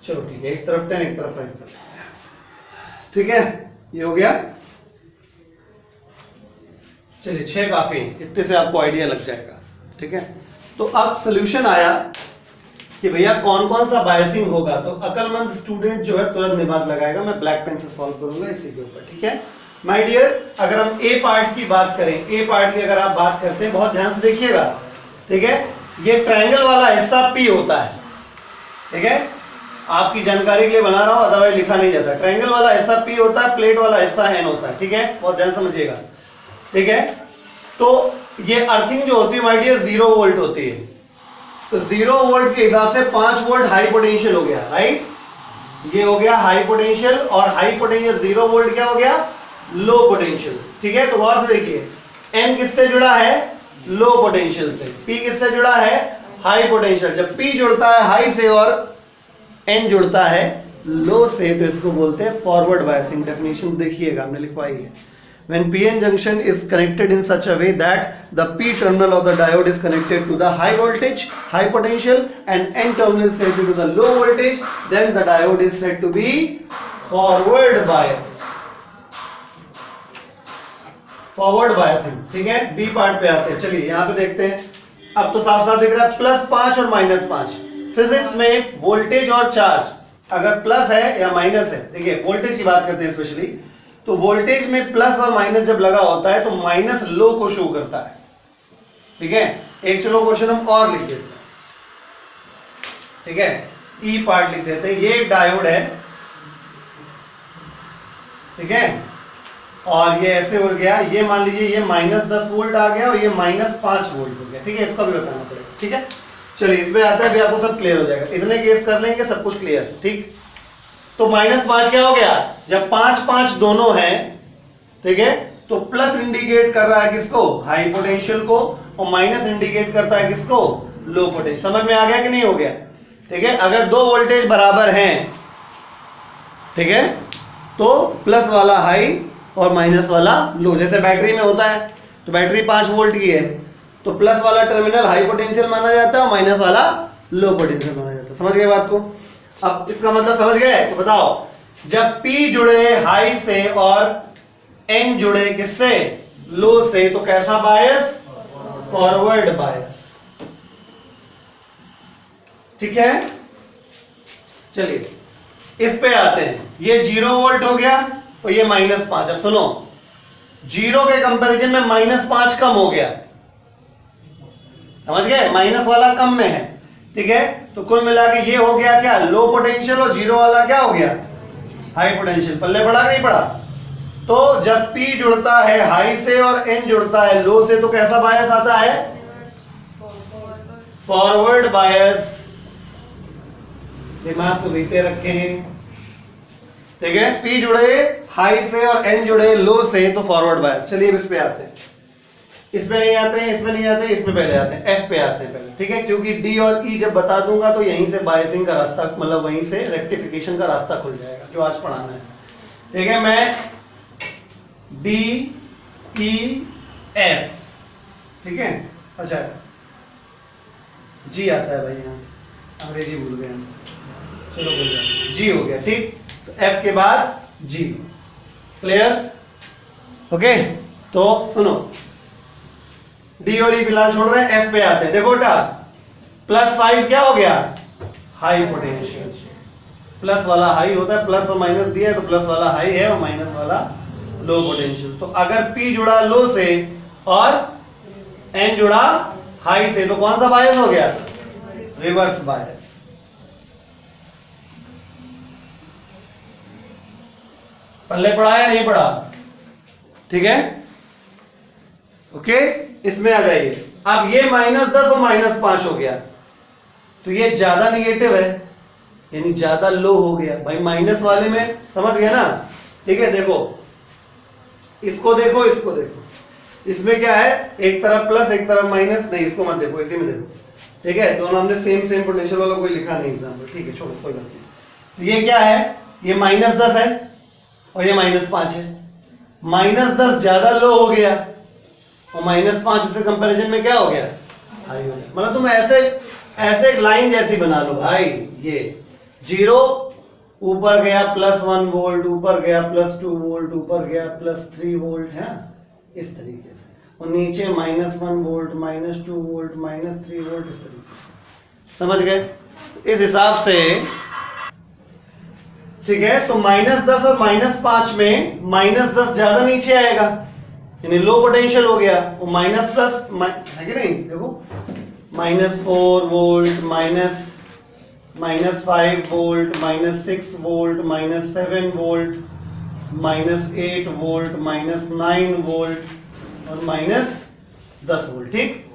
चलो ठीक है, एक तरफ 10 एक तरफ 5 कर लेते हैं, ठीक है, ये हो गया। चलिए 6 काफी, इतने से आपको आइडिया लग जाएगा, ठीक है। तो अब सोल्यूशन आया कि भैया कौन कौन सा बायसिंग होगा, तो अक्लमंद स्टूडेंट जो है तुरंत दिमाग लगाएगा, मैं ब्लैक पेन से सॉल्व करूंगा इसी के ऊपर, ठीक है। माय डियर, अगर हम ए पार्ट की बात करें, ए पार्ट की अगर आप बात करते हैं, बहुत ध्यान से देखिएगा, ठीक है, ये ट्रायंगल वाला हिस्सा पी होता है, ठीक है, आपकी जानकारी के लिए बना रहा हूं, अदरवाइज लिखा नहीं जाता। ट्रायंगल वाला हिस्सा पी होता है, प्लेट वाला हिस्सा एन होता है, ठीक है, बहुत ध्यान समझिएगा, ठीक है। तो ये अर्थिंग जो होती है माय डियर 0 वोल्ट होती है, तो 0 वोल्ट के हिसाब से 5 वोल्ट हाई पोटेंशियल हो गया, राइट, ये हो गया हाई पोटेंशियल, और हाई पोटेंशियल 0 वोल्ट क्या हो गया, लो पोटेंशियल, ठीक है। तो गौर से देखिए, एन किससे जुड़ा है, लो पोटेंशियल से, पी किससे जुड़ा है, हाई पोटेंशियल। जब पी जुड़ता है हाई से और एन जुड़ता है लो से, तो इसको बोलते हैं फॉरवर्ड बायसिंग। डेफिनेशन देखिएगा, हमने लिखवाई है, when PN junction is connected in such a way that the P terminal of the diode is connected to the high voltage, high potential, and N terminal is connected to the low voltage, then the diode is said to be forward bias. Forward biasing, ठीक है। B part पे आते हैं, चलिए यहां पे देखते हैं। अब तो साफ साफ दिख रहा है +5 और -5। फिजिक्स में वोल्टेज और चार्ज अगर प्लस है या माइनस है, देखिए वोल्टेज की बात करते हैं स्पेशली, तो वोल्टेज में प्लस और माइनस जब लगा होता है तो माइनस लो को शो करता है, ठीक है। एक चलो क्वेश्चन हम और लिख देते हैं, ठीक है। ई पार्ट लिख देते हैं। ये एक डायोड है, ठीक है, और ये ऐसे हो गया, ये मान लीजिए ये -10 वोल्ट आ गया और ये -5 वोल्ट हो गया, ठीक है। इसका भी बताना पड़ेगा, ठीक है। चलिए इसमें आता है, भी आपको सब क्लियर हो जाएगा। इतने केस कर लेंगे, सब कुछ क्लियर, ठीक। तो -5 क्या हो गया, जब 5-5 दोनों हैं, ठीक है, तो प्लस इंडिकेट कर रहा है किसको, हाई पोटेंशियल को, और माइनस इंडिकेट करता है किसको, लो पोटेंशियल। समझ में आ गया कि नहीं हो गया, ठीक है। अगर दो वोल्टेज बराबर हैं, ठीक है, तो प्लस वाला हाई और माइनस वाला लो। जैसे बैटरी में होता है, तो बैटरी 5 वोल्ट की है, तो प्लस वाला टर्मिनल हाई पोटेंशियल माना जाता है और माइनस वाला लो पोटेंशियल माना जाता है। समझ गए बात को। अब इसका मतलब समझ गए, तो बताओ, जब P जुड़े हाई से और N जुड़े किससे, लो से, तो कैसा बायस, फॉरवर्ड बायस, ठीक है। चलिए इस पे आते हैं। ये 0 वोल्ट हो गया और ये -5। अब सुनो, 0 के कंपैरिजन में -5 कम हो गया, समझ गए, माइनस वाला कम में है, ठीक है। तो कुल मिला के ये हो गया क्या, लो पोटेंशियल, और 0 वाला क्या हो गया, हाई पोटेंशियल। पल्ले पड़ा कि नहीं पड़ा। तो जब P जुड़ता है हाई से और N जुड़ता है लो से, तो कैसा बायस आता है, फॉरवर्ड बायस। दिमाग से बीते रखे हैं, ठीक है। P जुड़े हाई से और N जुड़े लो से, तो फॉरवर्ड बायस। चलिए इस पे आते हैं। इसमें नहीं आते हैं, इसमें नहीं आते हैं, इसमें पहले आते हैं, F पे आते हैं पहले, ठीक है। क्योंकि D और E जब बता दूंगा तो यहीं से बायसिंग का रास्ता, मतलब वहीं से रेक्टिफिकेशन का रास्ता खुल जाएगा, जो आज पढ़ाना है, ठीक है। मैं D E F, ठीक है। अच्छा G आता है भाई, यहाँ अंग्रेजी भूल गए हम, चलो कोई बात, G हो गया, ठीक। तो F के बाद G, क्लियर, ओके। तो सुनो, डी और ई फिलहाल छोड़ रहे हैं, F पे आते हैं। देखो बेटा, +5 क्या हो गया, हाई पोटेंशियल। प्लस वाला हाई होता है, प्लस और माइनस दिया है, तो प्लस वाला हाई है और माइनस वाला लो पोटेंशियल। तो अगर P जुड़ा लो से और N जुड़ा हाई से, तो कौन सा बायस हो गया, रिवर्स बायस। पल्ले पड़ा या नहीं पड़ा, ठीक है, ओके। इसमें आ जाइए। अब ये -10 और -5 हो गया, तो ये ज्यादा निगेटिव है, यानी ज्यादा लो हो गया भाई। माइनस वाले में समझ गए ना, ठीक है। देखो इसको देखो, इसको देखो, इसमें क्या है, एक तरफ प्लस एक तरफ माइनस, नहीं इसको मत देखो, इसी में देखो, ठीक है। दोनों हमने सेम पोटेंशियल वाला कोई लिखा नहीं एग्जाम में, ठीक है, छोड़ो कोई बात नहीं। तो ये क्या है, ये -10 है और ये -5 है। -10 ज्यादा लो हो गया और -5 से कंपैरिजन में क्या हो गया, हाई हो गया। मतलब तुम ऐसे एक लाइन जैसी बना लो भाई, ये 0 ऊपर गया +1 वोल्ट, ऊपर गया +2 वोल्ट, ऊपर गया +3 वोल्ट, है इस तरीके से, और नीचे -1 वोल्ट, -2 वोल्ट, -3 वोल्ट, इस तरीके से, समझ गए। इस हिसाब से, ठीक है। तो -10 और -5 में -10 ज्यादा नीचे आएगा, यानी लो पोटेंशियल हो गया, और माइनस प्लस है कि नहीं, देखो -4 volt, -5 volt, -6 volt, -7 volt, -8 volt, -9 volt और -10 वोल्ट, ठीक।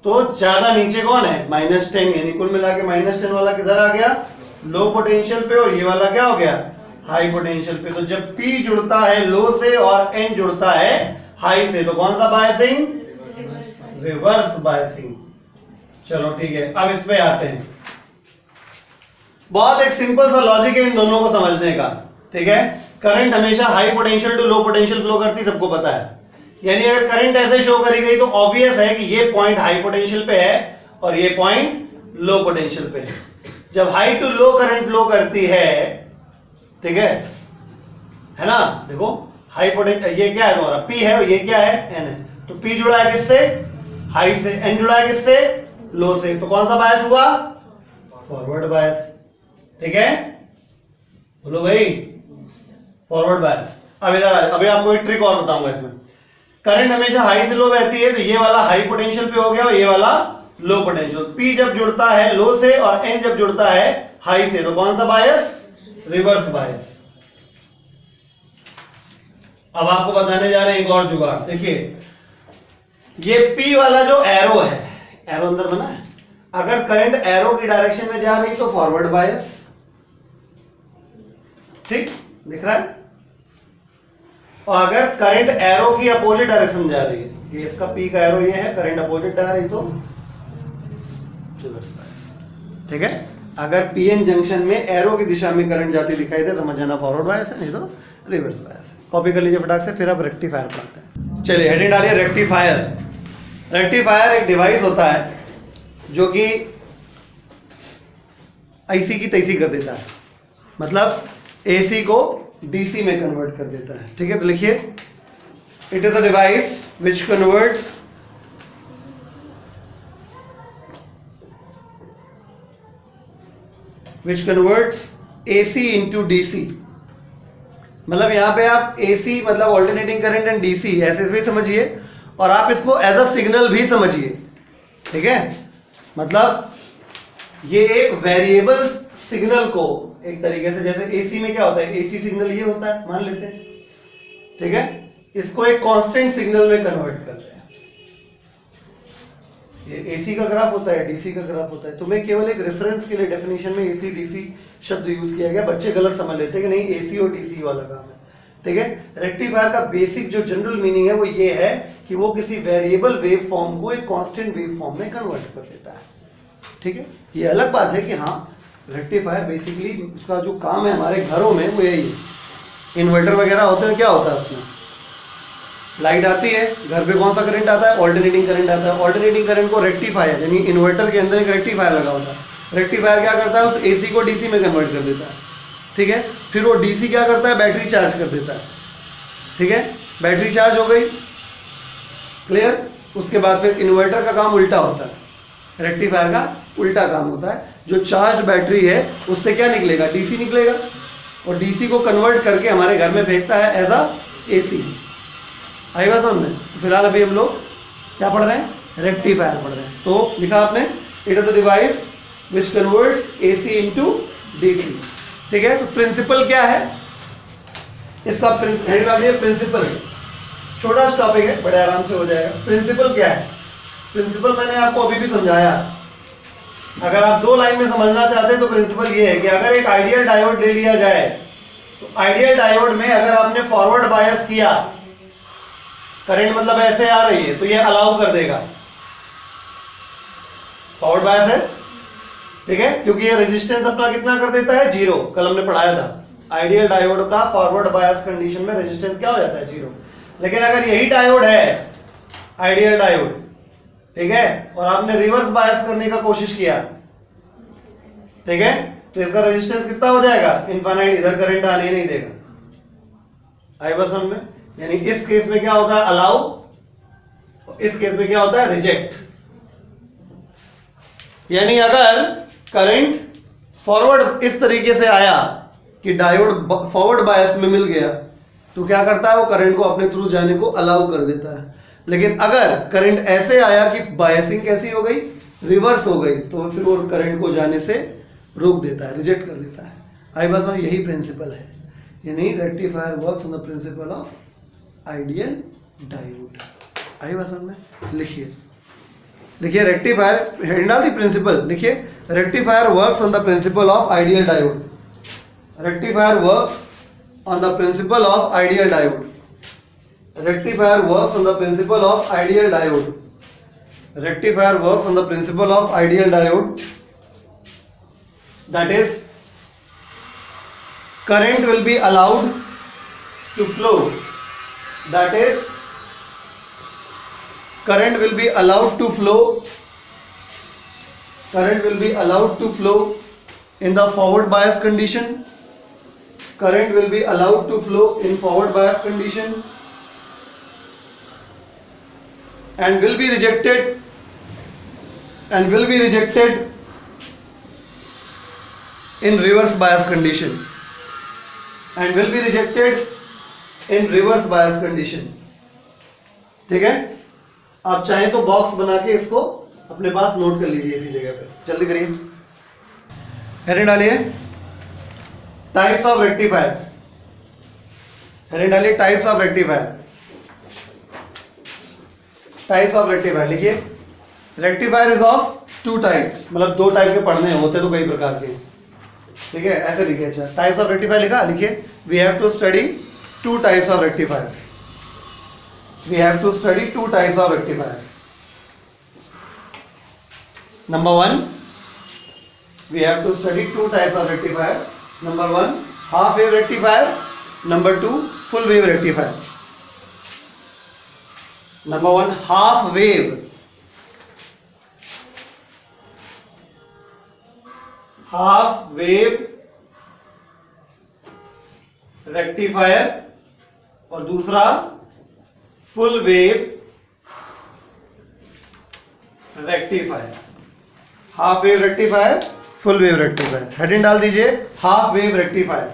तो ज्यादा नीचे कौन है, -10, यानी कुल मिला के -10 वाला किधर आ गया, लो पोटेंशियल पे, और ये वाला क्या हो गया, हाई पोटेंशियल पे। तो जब P जुड़ता है लो से और N जुड़ता है हाई से, तो कौन सा बायसिंग, रिवर्स बायसिंग। चलो ठीक है, अब इस पे आते हैं। बहुत एक सिंपल सा लॉजिक है इन दोनों को समझने का, ठीक है। करंट हमेशा high potential to low potential flow करती, सबको पता है। यानी अगर करंट ऐसे शो करी गई तो ऑब्वियस है कि ये पॉइंट हाई पोटेंशियल पे है और ये पॉइंट लो पोटेंशियल पे है। जब high to low current flow करती है, ठीक है ना, देखो हाई पोटेंशियल, ये क्या है तुम्हारा P है और ये क्या है N है, तो P जुड़ा है किससे, हाई से, N जुड़ा है किससे, लो से, तो कौन सा बायस हुआ, फॉरवर्ड बायस। ठीक है, बोलो भाई, फॉरवर्ड बायस। अब इधर अभी आपको एक ट्रिक और बताऊंगा इसमें। करंट हमेशा हाई से लो बहती है, तो ये वाला हाई पोटेंशियल पे हो गया और ये वाला लो पोटेंशियल। P जब जुड़ता है लो से और N जब जुड़ता है हाई से, तो कौन सा बायस, रिवर्स बायस। अब आपको बताने जा रहे हैं एक और जुगाड़। देखिए ये P वाला जो एरो है, एरो अंदर बना है, अगर करंट एरो की डायरेक्शन में जा रही तो फॉरवर्ड बायस, ठीक दिख रहा है, और अगर करंट एरो की अपोजिट डायरेक्शन में जा रही है, ये इसका P का एरो ये है, करंट अपोजिट जा रही तो रिवर्स बायस। ठीक है, अगर PN जंक्शन में एरो की दिशा में करंट जाती दिखाई दे, समझ जाना फॉरवर्ड बायस है, नहीं तो रिवर्स बायस है। कॉपी कर लीजिए फटाक से, फिर अब रेक्टिफायर पढ़ाते हैं। चलिए हेडिंग डालिए रेक्टिफायर। रेक्टिफायर एक डिवाइस होता है जो कि ऐसी की तैसी कर देता है, मतलब AC को DC में कन्वर्ट कर देता है। ठीक है, तो लिखिए it is a device which converts AC into DC। मतलब यहां पे आप AC मतलब ऑल्टरनेटिंग करंट एंड DC ऐसे भी समझिए, और आप इसको एज अ सिग्नल भी समझिए। ठीक है, मतलब ये एक वेरिएबल सिग्नल को एक तरीके से, जैसे AC में क्या होता है, AC सिग्नल ये होता है मान लेते हैं, ठीक है, इसको एक कांस्टेंट सिग्नल में कन्वर्ट कर रहे हैं। ये AC का ग्राफ होता है, DC का ग्राफ होता है। तुम्हें केवल एक रेफरेंस के लिए डेफिनेशन में AC DC शब्द यूज किया गया, बच्चे गलत समझ लेते हैं कि नहीं AC और DC वाला काम है। ठीक है, रेक्टिफायर का बेसिक जो जनरल मीनिंग है वो ये है कि वो किसी वेरिएबल वेव फॉर्म को एक कांस्टेंट वेव फॉर्म में कन्वर्ट कर देता है। ठीक है, ये अलग बात है कि हाँ रेक्टिफायर बेसिकली उसका जो काम है हमारे घरों में वो यही है। इन्वर्टर वगैरह होते हैं, क्या होता है उसमें, लाइट आती है, घर पे कौन सा करंट आता है, ऑल्टरनेटिंग करंट आता है। ऑल्टरनेटिंग करंट को रेक्टिफायर, यानी इन्वर्टर के अंदर एक रेक्टिफायर लगा होता है। रेक्टिफायर क्या करता है, उस AC को DC में कन्वर्ट कर देता है। ठीक है, फिर वो DC क्या करता है, बैटरी चार्ज कर देता है। ठीक है, बैटरी चार्ज हो गई, क्लियर। उसके बाद फिर इन्वर्टर का काम उल्टा होता है, रेक्टिफायर का उल्टा काम होता है। जो चार्ज बैटरी है उससे क्या निकलेगा, DC निकलेगा, और DC को कन्वर्ट करके हमारे घर में फेंकता है एज अ AC। आई बात समझ में। फिलहाल अभी हम लोग क्या पढ़ रहे हैं, रेक्टिफायर पढ़ रहे हैं। तो लिखा आपने it is a device which converts AC into DC। ठीक है, तो प्रिंसिपल क्या है इसका, प्रिंसिपल छोटा टॉपिक है, बड़े आराम से हो जाएगा। प्रिंसिपल क्या है, प्रिंसिपल मैंने आपको अभी भी समझाया। अगर आप 2 लाइन में समझना चाहते हैं तो प्रिंसिपल ये है कि अगर एक आइडियल डायोड ले लिया जाए, तो आइडियल डायोड में अगर आपने फॉरवर्ड बायस किया, करंट मतलब ऐसे आ रही है, तो ये अलाउ कर देगा, फॉरवर्ड बायस है। ठीक है, क्योंकि ये रेजिस्टेंस अपना कितना कर देता है, 0। कल हमने पढ़ाया था आइडियल डायोड का फॉरवर्ड बायस कंडीशन में रेजिस्टेंस क्या हो जाता है, 0। लेकिन अगर यही डायोड है आइडियल डायोड, ठीक है, और आपने रिवर्स बायस करने का कोशिश किया, ठीक है, तो इसका रेजिस्टेंस कितना हो जाएगा, इनफाइनाइट, इधर करंट आने नहीं देगा। आई बस में, यानी इस केस में क्या होता है, अलाउ, और इस केस में क्या होता है, रिजेक्ट। यानी अगर करंट फॉरवर्ड इस तरीके से आया कि डायोड फॉरवर्ड बायस में मिल गया, तो क्या करता है, वो करंट को अपने थ्रू जाने को अलाउ कर देता है। लेकिन अगर करंट ऐसे आया कि बायसिंग कैसी हो गई, रिवर्स हो गई, तो फिर वो करंट को जाने से रोक देता है, रिजेक्ट कर देता है। आई बस में यही प्रिंसिपल है, यानी rectifier works on the principle of ideal diode. आई बस में लिखिए, लिखिए रेक्टिफायर, हेडिंग डाल दी प्रिंसिपल, लिखिए rectifier works on the principle of ideal diode. Rectifier works on the principle of ideal diode. Rectifier works on the principle of ideal diode. Rectifier works on the principle of ideal diode. That is, current will be allowed to flow, that is current will be allowed to flow in the forward bias condition. Current will be allowed to flow in forward bias condition and will be rejected in reverse bias condition ठीक है। आप चाहें तो box बना के इसको अपने पास note कर लीजिए इसी जगह पे, जल्दी करिए। हेडिंग डालिए टाइप्स ऑफ रेक्टिफायर, हेडिंग डालिए टाइप्स ऑफ रेक्टिफायर लिखिए। Rectifier is of two types, मतलब दो टाइप के पढ़ने होते तो कई प्रकार के, ठीक है, ऐसे लिखिए। अच्छा, टाइप्स ऑफ रेक्टिफायर लिखा, लिखिए we have to study two types of rectifiers. Number one, we have to study two types of rectifiers. Number one, half wave rectifier. Number two, full wave rectifier. Number one, half wave rectifier और दूसरा full wave rectifier. Half wave rectifier, full wave rectifier. Heading डाल दीजिए half wave rectifier.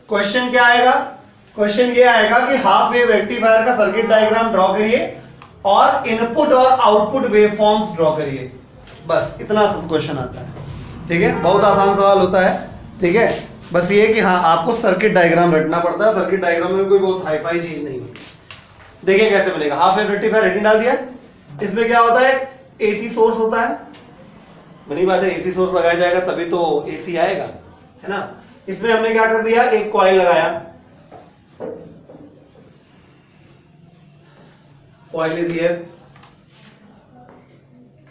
Question क्या आएगा? Question ये आएगा कि half wave rectifier का सर्किट डायग्राम ड्रॉ करिए और इनपुट और आउटपुट वेव फॉर्म्स ड्रॉ करिए। बस इतना क्वेश्चन आता है, ठीक है, बहुत आसान सवाल होता है, ठीक है। बस ये कि हाँ आपको सर्किट डायग्राम रटना पड़ता है, सर्किट डायग्राम में कोई बहुत हाई फाई चीज नहीं होती। देखिए कैसे बनेगा। हाफ वेव रेक्टिफायर, हेडिंग डाल दिया। इसमें क्या होता है, एसी सोर्स होता है, बड़ी बात है, एसी सोर्स लगाया जाएगा तभी तो एसी आएगा, है ना। इसमें हमने क्या कर दिया, एक कॉइल लगाया, कॉइल इज हियर,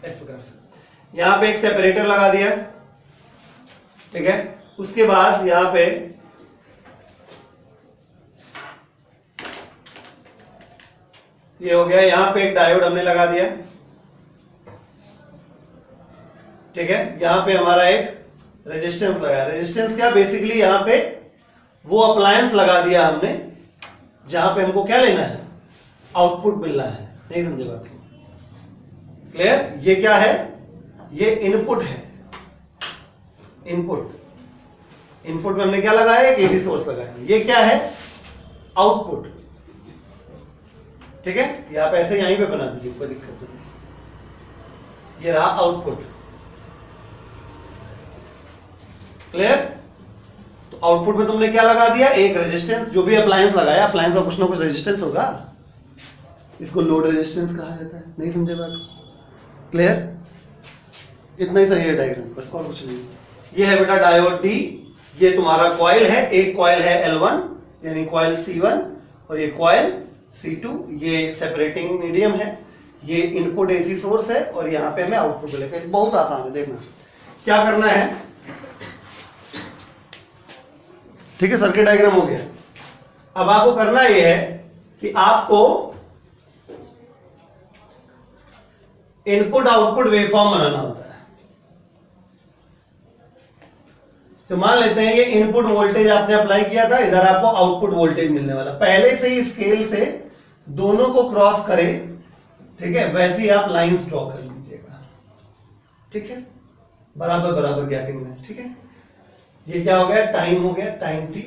इस प्रकार से। यहां पे एक सेपरेटर लगा दिया, ठीक है। उसके बाद यहां पे ये हो गया, यहां पे एक डायोड हमने लगा दिया, ठीक है। यहां पे हमारा एक रेजिस्टेंस लगाया। रेजिस्टेंस क्या, बेसिकली यहां पे वो अप्लायंस लगा दिया हमने जहां पे हमको क्या लेना है, आउटपुट मिलना है। नहीं समझे बात? क्लियर? ये क्या है, ये इनपुट है। इनपुट में हमने क्या लगाया, एक एसी सोर्स लगाया। ये क्या है, आउटपुट, ठीक है। ये आप ऐसे यहीं पे बना दीजिए, कोई दिक्कत नहीं। ये रहा आउटपुट, क्लियर। तो आउटपुट में तुमने क्या लगा दिया, एक रेजिस्टेंस। जो भी अप्लायंस लगाया, अप्लायंस का कुछ ना कुछ रेजिस्टेंस होगा, इसको लोड रेजिस्टेंस कहा जाता है। नहीं समझे बात? क्लियर? इतना ही सही है डायग्राम, बस और कुछ नहीं। ये है बेटा डायोड डी, ये तुम्हारा कॉइल है, एक कॉइल है L1 यानी कॉइल C1 और ये कॉइल C2, ये सेपरेटिंग मीडियम है, ये इनपुट एसी सोर्स है और यहां पे हमें आउटपुट मिलेगा। बहुत आसान है, देखना क्या करना है, ठीक है। सर्किट डायग्राम हो गया। अब आपको करना यह है कि आपको इनपुट आउटपुट वेवफॉर्म बनाना होता है। तो मान लेते हैं ये इनपुट वोल्टेज आपने अप्लाई किया था, इधर आपको आउटपुट वोल्टेज मिलने वाला। पहले से ही स्केल से दोनों को क्रॉस करे, ठीक है, वैसे ही आप लाइंस ड्रॉ कर लीजिएगा, ठीक है, बराबर बराबर गैपिंग में, ठीक है। ये क्या हो गया, टाइम हो गया, टाइम टी,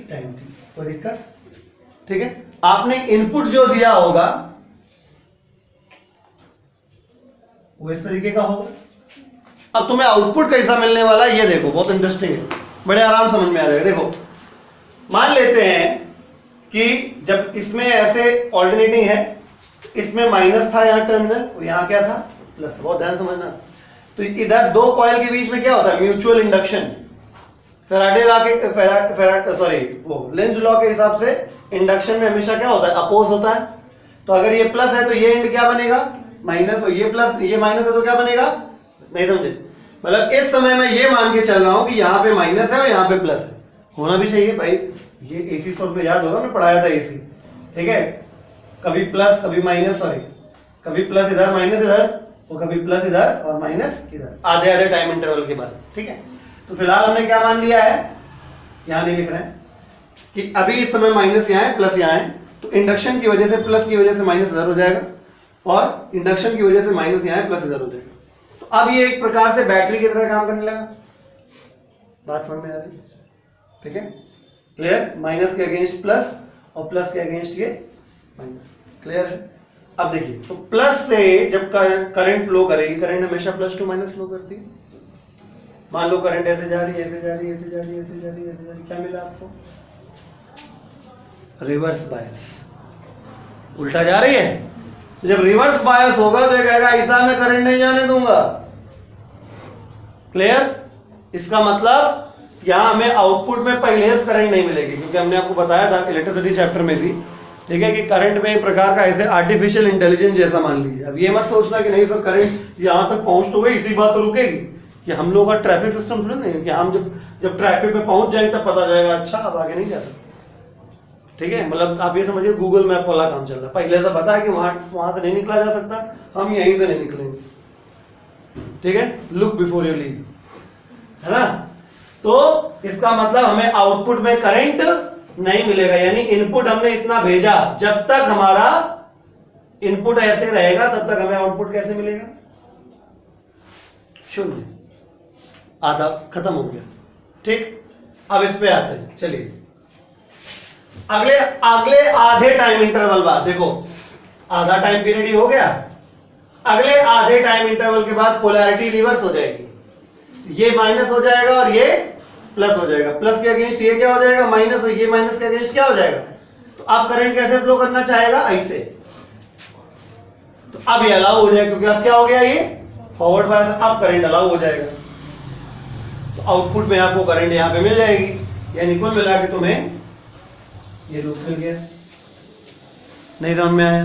कोई दिक्कत, ठीक है। आपने इनपुट जो दिया होगा वो इस तरीके का होगा। अब तुम्हें आउटपुट कैसा मिलने वाला है ये देखो, बहुत इंटरेस्टिंग है, बड़े आराम समझ में आ जाएगा। देखो मान लेते हैं कि जब इसमें ऐसे ऑल्टरनेटिंग है, इसमें माइनस था यहाँ टर्मिनल, यहाँ क्या था, प्लस। बहुत ध्यान समझना। तो इधर दो कॉइल के बीच में क्या होता है, म्यूचुअल इंडक्शन। लेंज लॉ के हिसाब से इंडक्शन में हमेशा क्या होता है, अपोज होता है। तो अगर ये प्लस है तो ये एंड क्या बनेगा, माइनस, और ये प्लस, ये माइनस है तो क्या बनेगा। नहीं समझे? मतलब इस समय मैं ये मान के चल रहा हूं कि यहाँ पे माइनस है और यहाँ पे प्लस है, होना भी चाहिए भाई। ये एसी सोर्स में याद होगा, मैं पढ़ाया था एसी, ठीक है, कभी प्लस कभी माइनस, सॉरी कभी प्लस इधर माइनस इधर और कभी प्लस इधर और माइनस इधर, आधे आधे टाइम इंटरवल के बाद, ठीक है। तो फिलहाल हमने क्या मान लिया है, यहां नहीं लिख रहे हैं कि अभी इस समय माइनस यहाँ है प्लस यहाँ है, तो इंडक्शन की वजह से प्लस की वजह से माइनस इधर हो जाएगा और इंडक्शन की वजह से माइनस यहाँ है प्लस इधर हो जाएगा। तो अब ये एक प्रकार से बैटरी की तरह काम करने लगा। बात समझ में आ रही है? ठीक है, क्लियर। माइनस के अगेंस्ट प्लस और प्लस के अगेंस्ट ये माइनस, क्लियर है। अब देखिए, तो प्लस से जब करंट फ्लो करेगी, करंट हमेशा प्लस टू माइनस फ्लो करती है। मान लो करंट ऐसे जा रही है, ऐसे जा रही है, ऐसे जा रही है, ऐसे जा रही है, ऐसे जा रही है, क्या मिला आपको? रिवर्स बायस, उल्टा जा रही है। तो जब रिवर्स बायस होगा तो ये कहेगा ऐसा मैं करंट नहीं जाने दूंगा, क्लियर। इसका मतलब यहां हमें आउटपुट में पहले से करंट नहीं मिलेगी, क्योंकि हमने आपको बताया था इलेक्ट्रिसिटी चैप्टर में भी, ठीक है, कि करंट में एक प्रकार का ऐसे आर्टिफिशियल इंटेलिजेंस जैसा मान लीजिए। अब ये मत सोचना कि नहीं सर करंट यहां तक पहुंच तो गई, इसी बात तो रुकेगी, कि हम लोग का ट्रैफिक सिस्टम थोड़ा नहीं है कि हम जब ट्रैफिक पे पहुंच जाएंगे तब पता चलेगा अच्छा अब आगे नहीं जा सकते, ठीक है। मतलब आप ये समझिए गूगल मैप वाला काम चल रहा है, पहले से पता है कि वहां से नहीं निकला जा सकता, हम यहीं से नहीं निकलेंगे, ठीक है। लुक बिफोर यू लीव, है ना। तो इसका मतलब हमें आउटपुट में करंट नहीं मिलेगा, यानी इनपुट हमने इतना भेजा, जब तक हमारा इनपुट ऐसे रहेगा तब तक हमें आउटपुट कैसे मिलेगा? शून्य, आधा खत्म हो गया, ठीक। अब इस पे आते हैं, चलिए अगले आधे टाइम इंटरवल बाद, देखो आधा टाइम पीरियड ही हो गया, अगले आधे टाइम इंटरवल के बाद पोलैरिटी रिवर्स हो जाएगी, ये माइनस हो जाएगा और ये प्लस हो जाएगा, प्लस के अगेंस्ट ये क्या हो जाएगा? माइनस, और ये माइनस के अगेंस्ट क्या हो जाएगा? तो अब करंट कैसे फ्लो करना चाहेगा? ऐसे। तो अब ये अलाउ हो जाएगा, क्योंकि अब क्या हो गया, ये फॉरवर्ड बायस, अब करंट अलाउ हो जाएगा, तो आउटपुट में आपको करंट यहां पे मिल जाएगी, यानी कुल मिला के तुम्हें ये लूप मिल गया। नहीं समझ में आया?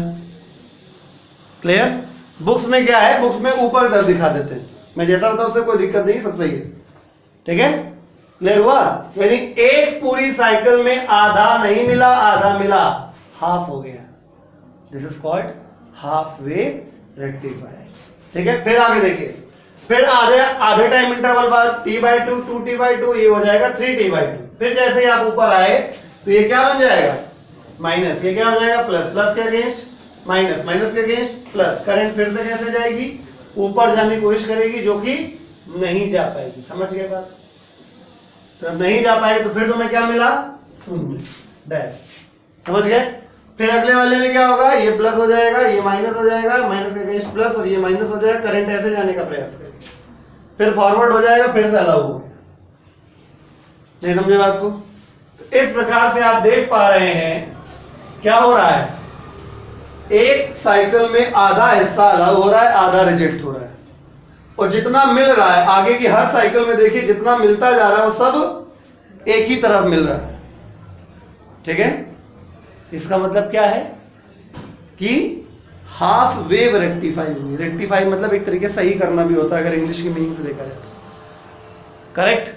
क्लियर। बुक्स में क्या है, बुक्स में ऊपर इधर दिखा देते हैं, मैं जैसा बताऊं उससे कोई दिक्कत नहीं, सब सही है, ठीक है। क्लियर हुआ? यानी एक पूरी साइकिल में आधा नहीं मिला, आधा मिला, हाफ हो गया, this is called half wave rectifier, ठीक है। फिर आगे देखिए, फिर आधे टाइम इंटरवल बाद T/2 2T/2 ये हो जाएगा 3T/2। फिर जैसे ही आप ऊपर आए तो ये क्या बन जाएगा? माइनस, ये क्या हो जाएगा? प्लस, प्लस के अगेंस्ट माइनस, माइनस के अगेंस्ट प्लस, करंट फिर से कैसे जाएगी? ऊपर जाने की कोशिश करेगी, जो कि नहीं जा पाएगी। समझ गए बात? तो अब नहीं जा पाएगी तो फिर तुम्हें क्या मिला? शून्य, डैश। समझ गए? फिर अगले वाले में क्या होगा? ये प्लस हो जाएगा, ये माइनस हो जाएगा, माइनस के अगेंस्ट प्लस और ये माइनस हो जाएगा, करंट ऐसे जाने का प्रयास करेगी, फिर फॉरवर्ड हो जाएगा, फिर से अलाउ हो गया। नहीं समझे बात को? इस प्रकार से आप देख पा रहे हैं क्या हो रहा है, एक साइकिल में आधा हिस्सा अलाउ हो रहा है, आधा रिजेक्ट हो रहा है, और जितना मिल रहा है आगे की हर साइकिल में देखिए जितना मिलता जा रहा है वो सब एक ही तरफ मिल रहा है, ठीक है। इसका मतलब क्या है कि हाफ वेव रेक्टिफाई हुई। रेक्टिफाई मतलब एक तरीके से सही करना भी होता है, अगर इंग्लिश की मीनिंग से देखा जाए तो, करेक्ट,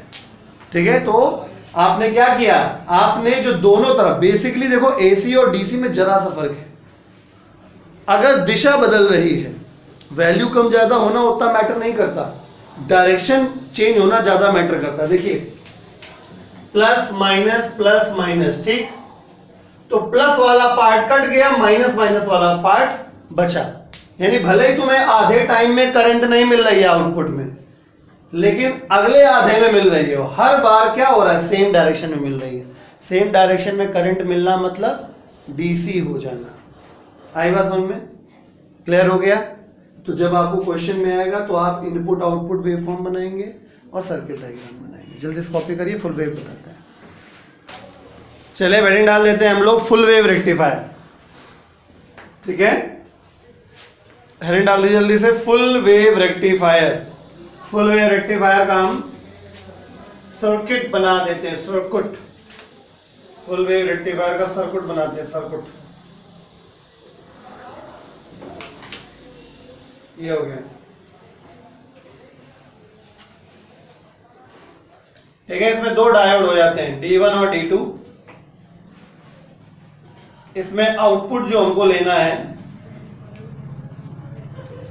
ठीक है। तो आपने क्या किया, आपने जो दोनों तरफ, बेसिकली देखो एसी और डीसी में जरा सा फर्क है, अगर दिशा बदल रही है, वैल्यू कम ज्यादा होना उतना मैटर नहीं करता, डायरेक्शन चेंज होना ज्यादा मैटर करता है। देखिए प्लस माइनस, ठीक, तो प्लस वाला पार्ट कट गया, माइनस माइनस वाला पार्ट बचा, यानी भले ही तुम्हें आधे टाइम में करंट नहीं मिल रही है आउटपुट में, लेकिन अगले आधे में मिल रही है। हर बार क्या हो रहा है? सेम डायरेक्शन में मिल रही है। सेम डायरेक्शन में करंट मिलना मतलब डीसी हो जाना। आई बात समझ में? क्लियर हो गया? तो जब आपको क्वेश्चन में आएगा तो आप इनपुट आउटपुट वेवफॉर्म बनाएंगे और सर्किट डायग्राम बनाएंगे। जल्दी से कॉपी करिए, फुल वेव बताते हैं। चलिए वेडिंग डाल देते हैं हम लोग, फुल वेव रेक्टिफायर, ठीक है। हेडिंग डाल दी जल्दी से, full wave rectifier. Full wave rectifier का हम सर्किट बना देते हैं, सर्किट, फुल वेव रेक्टिफायर का सर्किट बनाते हैं, सर्किट। ये हो गया, ठीक है। इसमें दो डायोड हो जाते हैं, D1 और D2, इसमें आउटपुट जो हमको लेना है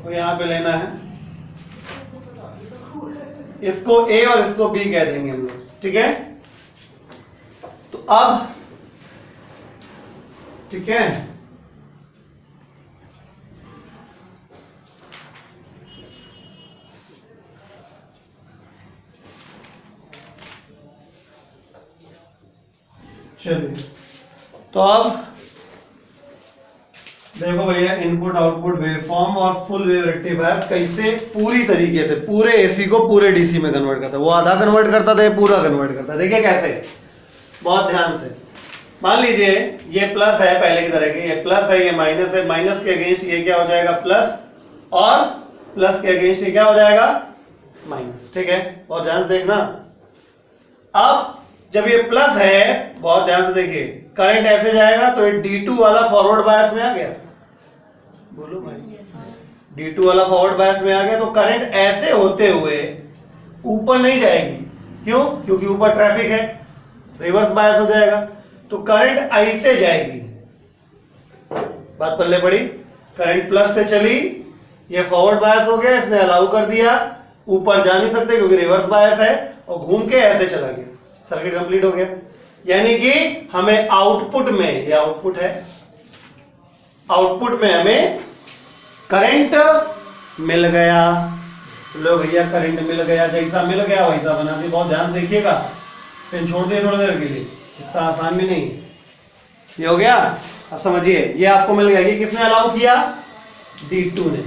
वो यहां पे लेना है, इसको ए और इसको बी कह देंगे हम लोग, ठीक है। तो अब ठीक है, चलिए तो अब देखो भैया, इनपुट आउटपुट वेवफॉर्म और फुल वेव रेक्टिफायर कैसे पूरी तरीके से पूरे एसी को पूरे डीसी में कन्वर्ट करता है। वो आधा कन्वर्ट करता था, ये पूरा कन्वर्ट करता है। देखिए कैसे, बहुत ध्यान से। मान लीजिए ये प्लस है पहले की तरह के, ये प्लस है, ये माइनस है, माइनस के अगेंस्ट ये क्या हो जाएगा प्लस, और प्लस के अगेंस्ट ये क्या हो जाएगा माइनस, ठीक है। और ध्यान से देखना, अब जब ये प्लस है, बहुत ध्यान से देखिए, करंट ऐसे जाएगा तो ये D2 वाला फॉरवर्ड बायस में आ गया, बोलो भाई, D2 वाला फॉरवर्ड बायस में आ गया, तो करंट ऐसे होते हुए ऊपर नहीं जाएगी। क्यों? क्योंकि ऊपर ट्रैफिक है, रिवर्स बायस हो जाएगा, तो करंट ऐसे जाएगी। बात पल्ले पड़ी, करंट प्लस से चली, ये फॉरवर्ड बायस हो गया, इसने अलाउ कर दिया, ऊपर जा नहीं सकते क्योंकि रिवर्स बायस है, और घूम के ऐसे चला गया, सर्किट कंप्लीट हो गया। यानी कि हमें आउटपुट में, ये आउटपुट है, आउटपुट में हमें करंट मिल गया। लो भैया करंट मिल गया, जैसा मिल गया वैसा बना दी। बहुत ध्यान से देखिएगा, पेन छोड़ दिए थोड़ी देर के लिए, इतना आसान भी नहीं। ये हो गया, अब समझिए, ये आपको मिल गया। ये किसने अलाउ किया? D2 ने,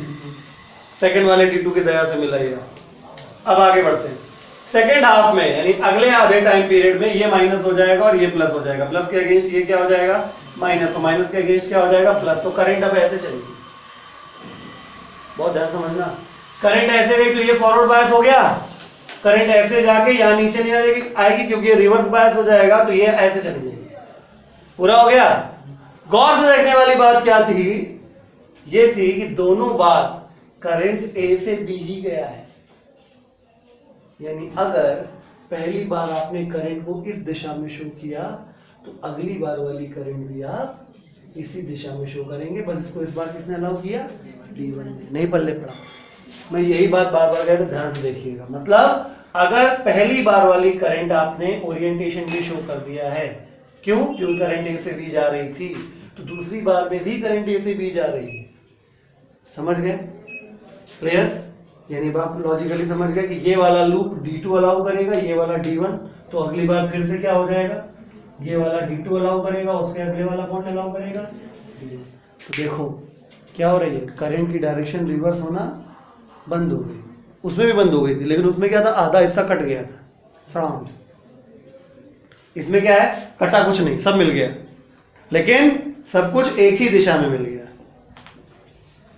सेकंड वाले D2 की दया से मिला ये। अब आगे बढ़ते हैं सेकेंड हाफ में, यानी अगले आधे टाइम पीरियड में ये माइनस हो जाएगा और ये प्लस हो जाएगा। प्लस के अगेंस्ट ये क्या हो जाएगा माइनस, और माइनस के अगेंस्ट क्या हो जाएगा प्लस। तो करंट अब ऐसे चलेगी, बहुत ध्यान समझना। करंट ऐसे गई तो ये फॉरवर्ड बायस हो गया, करंट ऐसे जाके यहां नीचे नहीं आएगी क्योंकि ये रिवर्स बायस हो जाएगा, तो ये ऐसे चली जाएगी। पूरा हो गया। गौर से देखने वाली बात क्या थी? ये थी कि दोनों बार करंट ए से बी ही गया है। यानी अगर पहली बार आपने करंट को इस दिशा में शो किया तो अगली बार वाली करंट भी आप इसी दिशा में शो करेंगे। बस इसको इस बार किसने अलाउ किया? D1 ने। नहीं पल्ले पड़ा, मैं यही बात बार बार कहता, ध्यान से देखिएगा। मतलब अगर पहली बार वाली करंट आपने ओरिएंटेशन भी शो कर दिया है, क्यों? क्योंकि करंट ए से बी जा रही थी, तो दूसरी बार में भी करंट ए से बी जा रही है। समझ गए? क्लियर? यानी आप लॉजिकली समझ गए कि ये वाला लूप D2 अलाउ करेगा, ये वाला D1, तो अगली बार फिर से क्या हो जाएगा? ये वाला D2 अलाउ करेगा, उसके अगले वाला कौन अलाउ करेगा? तो देखो क्या हो रही है, करंट की डायरेक्शन रिवर्स होना बंद हो गई। उसमें भी बंद हो गई थी, लेकिन उसमें क्या था, आधा हिस्सा कट गया था सड़ाम से। इसमें क्या है, कटा कुछ नहीं, सब मिल गया, लेकिन सब कुछ एक ही दिशा में मिल गया।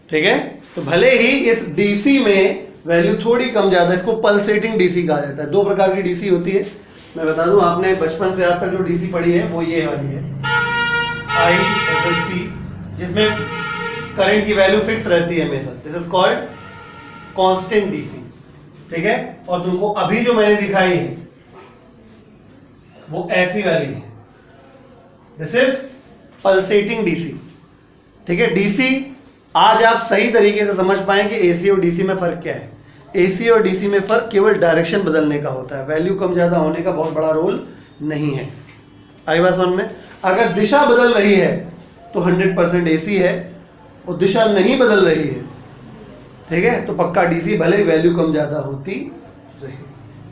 ठीक है, तो भले ही इस डीसी में वैल्यू थोड़ी कम ज्यादा, इसको पल्सेटिंग डीसी कहा जाता है। दो प्रकार की डीसी होती है, मैं बता दूं, आपने बचपन से आज तक जो डीसी पढ़ी है वो ये वाली है, IFST, जिसमें करंट की वैल्यू फिक्स रहती है हमेशा। This is called constant DC. ठीक है, और तुमको अभी जो मैंने दिखाई है वो ऐसी वाली है, दिस इज पल्सेटिंग डीसी। ठीक है, डीसी आज आप सही तरीके से समझ पाए कि एसी और डीसी में फर्क क्या है। एसी और डीसी में फर्क केवल डायरेक्शन बदलने का होता है, वैल्यू कम ज्यादा होने का बहुत बड़ा रोल नहीं है। आई बात समझ में? अगर दिशा बदल रही है तो 100% एसी है, और दिशा नहीं बदल रही है, ठीक है, तो पक्का डीसी, भले वैल्यू कम ज्यादा होती रही।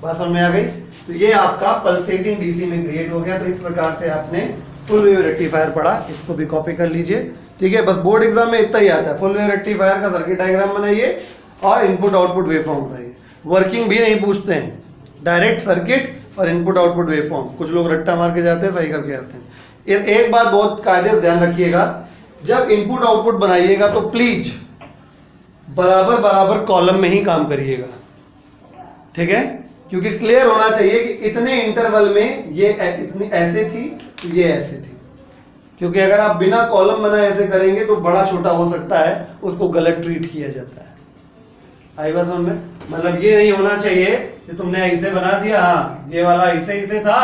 बात समझ में आ गई? तो ये आपका पल्सेटिंग डीसी में क्रिएट हो गया। तो इस प्रकार से आपने फुल वेव रेक्टिफायर पढ़ा, इसको भी कॉपी कर लीजिए। ठीक है, बस बोर्ड एग्जाम में इतना ही आता है, फुल वेव रेक्टिफायर का सर्किट डायग्राम बनाइए और इनपुट आउटपुट वेवफॉर्म बनाइए। वर्किंग भी नहीं पूछते हैं, डायरेक्ट सर्किट और इनपुट आउटपुट वेवफॉर्म। कुछ लोग रट्टा मार के जाते हैं, सही करके आते हैं। एक बात बहुत कायदे से ध्यान रखिएगा, जब इनपुट आउटपुट बनाइएगा तो प्लीज बराबर बराबर कॉलम में ही काम करिएगा। ठीक है, क्योंकि क्लियर होना चाहिए कि इतने इंटरवल में ये इतनी ऐसे थी, ये ऐसे थी। क्योंकि अगर आप बिना कॉलम बनाए ऐसे करेंगे तो बड़ा छोटा हो सकता है, उसको गलत ट्रीट किया जाता है। आई बात समझ में? मतलब ये नहीं होना चाहिए कि तुमने ऐसे बना दिया, हाँ ये वाला ऐसे ऐसे था,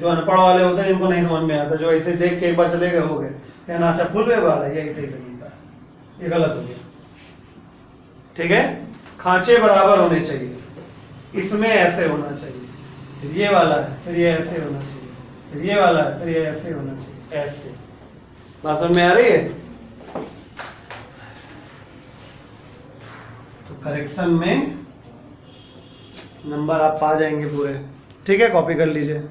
जो अनपढ़ वाले होते हैं इनको नहीं समझ में आता, जो ऐसे देख के एक बार चले गए हो गए कहना अच्छा फुल वेव वाला है, ये ऐसे ही बनता है, ये गलत हो गया। ठीक है, खांचे बराबर होने चाहिए, इसमें ऐसे होना चाहिए, फिर ये वाला है फिर ये ऐसे होना चाहिए, फिर ये वाला है फिर ये ऐसे होना चाहिए, ऐसे। बात समझ में आ रही है? तो करेक्शन में नंबर आप पा जाएंगे पूरे। ठीक है, कॉपी कर लीजिए।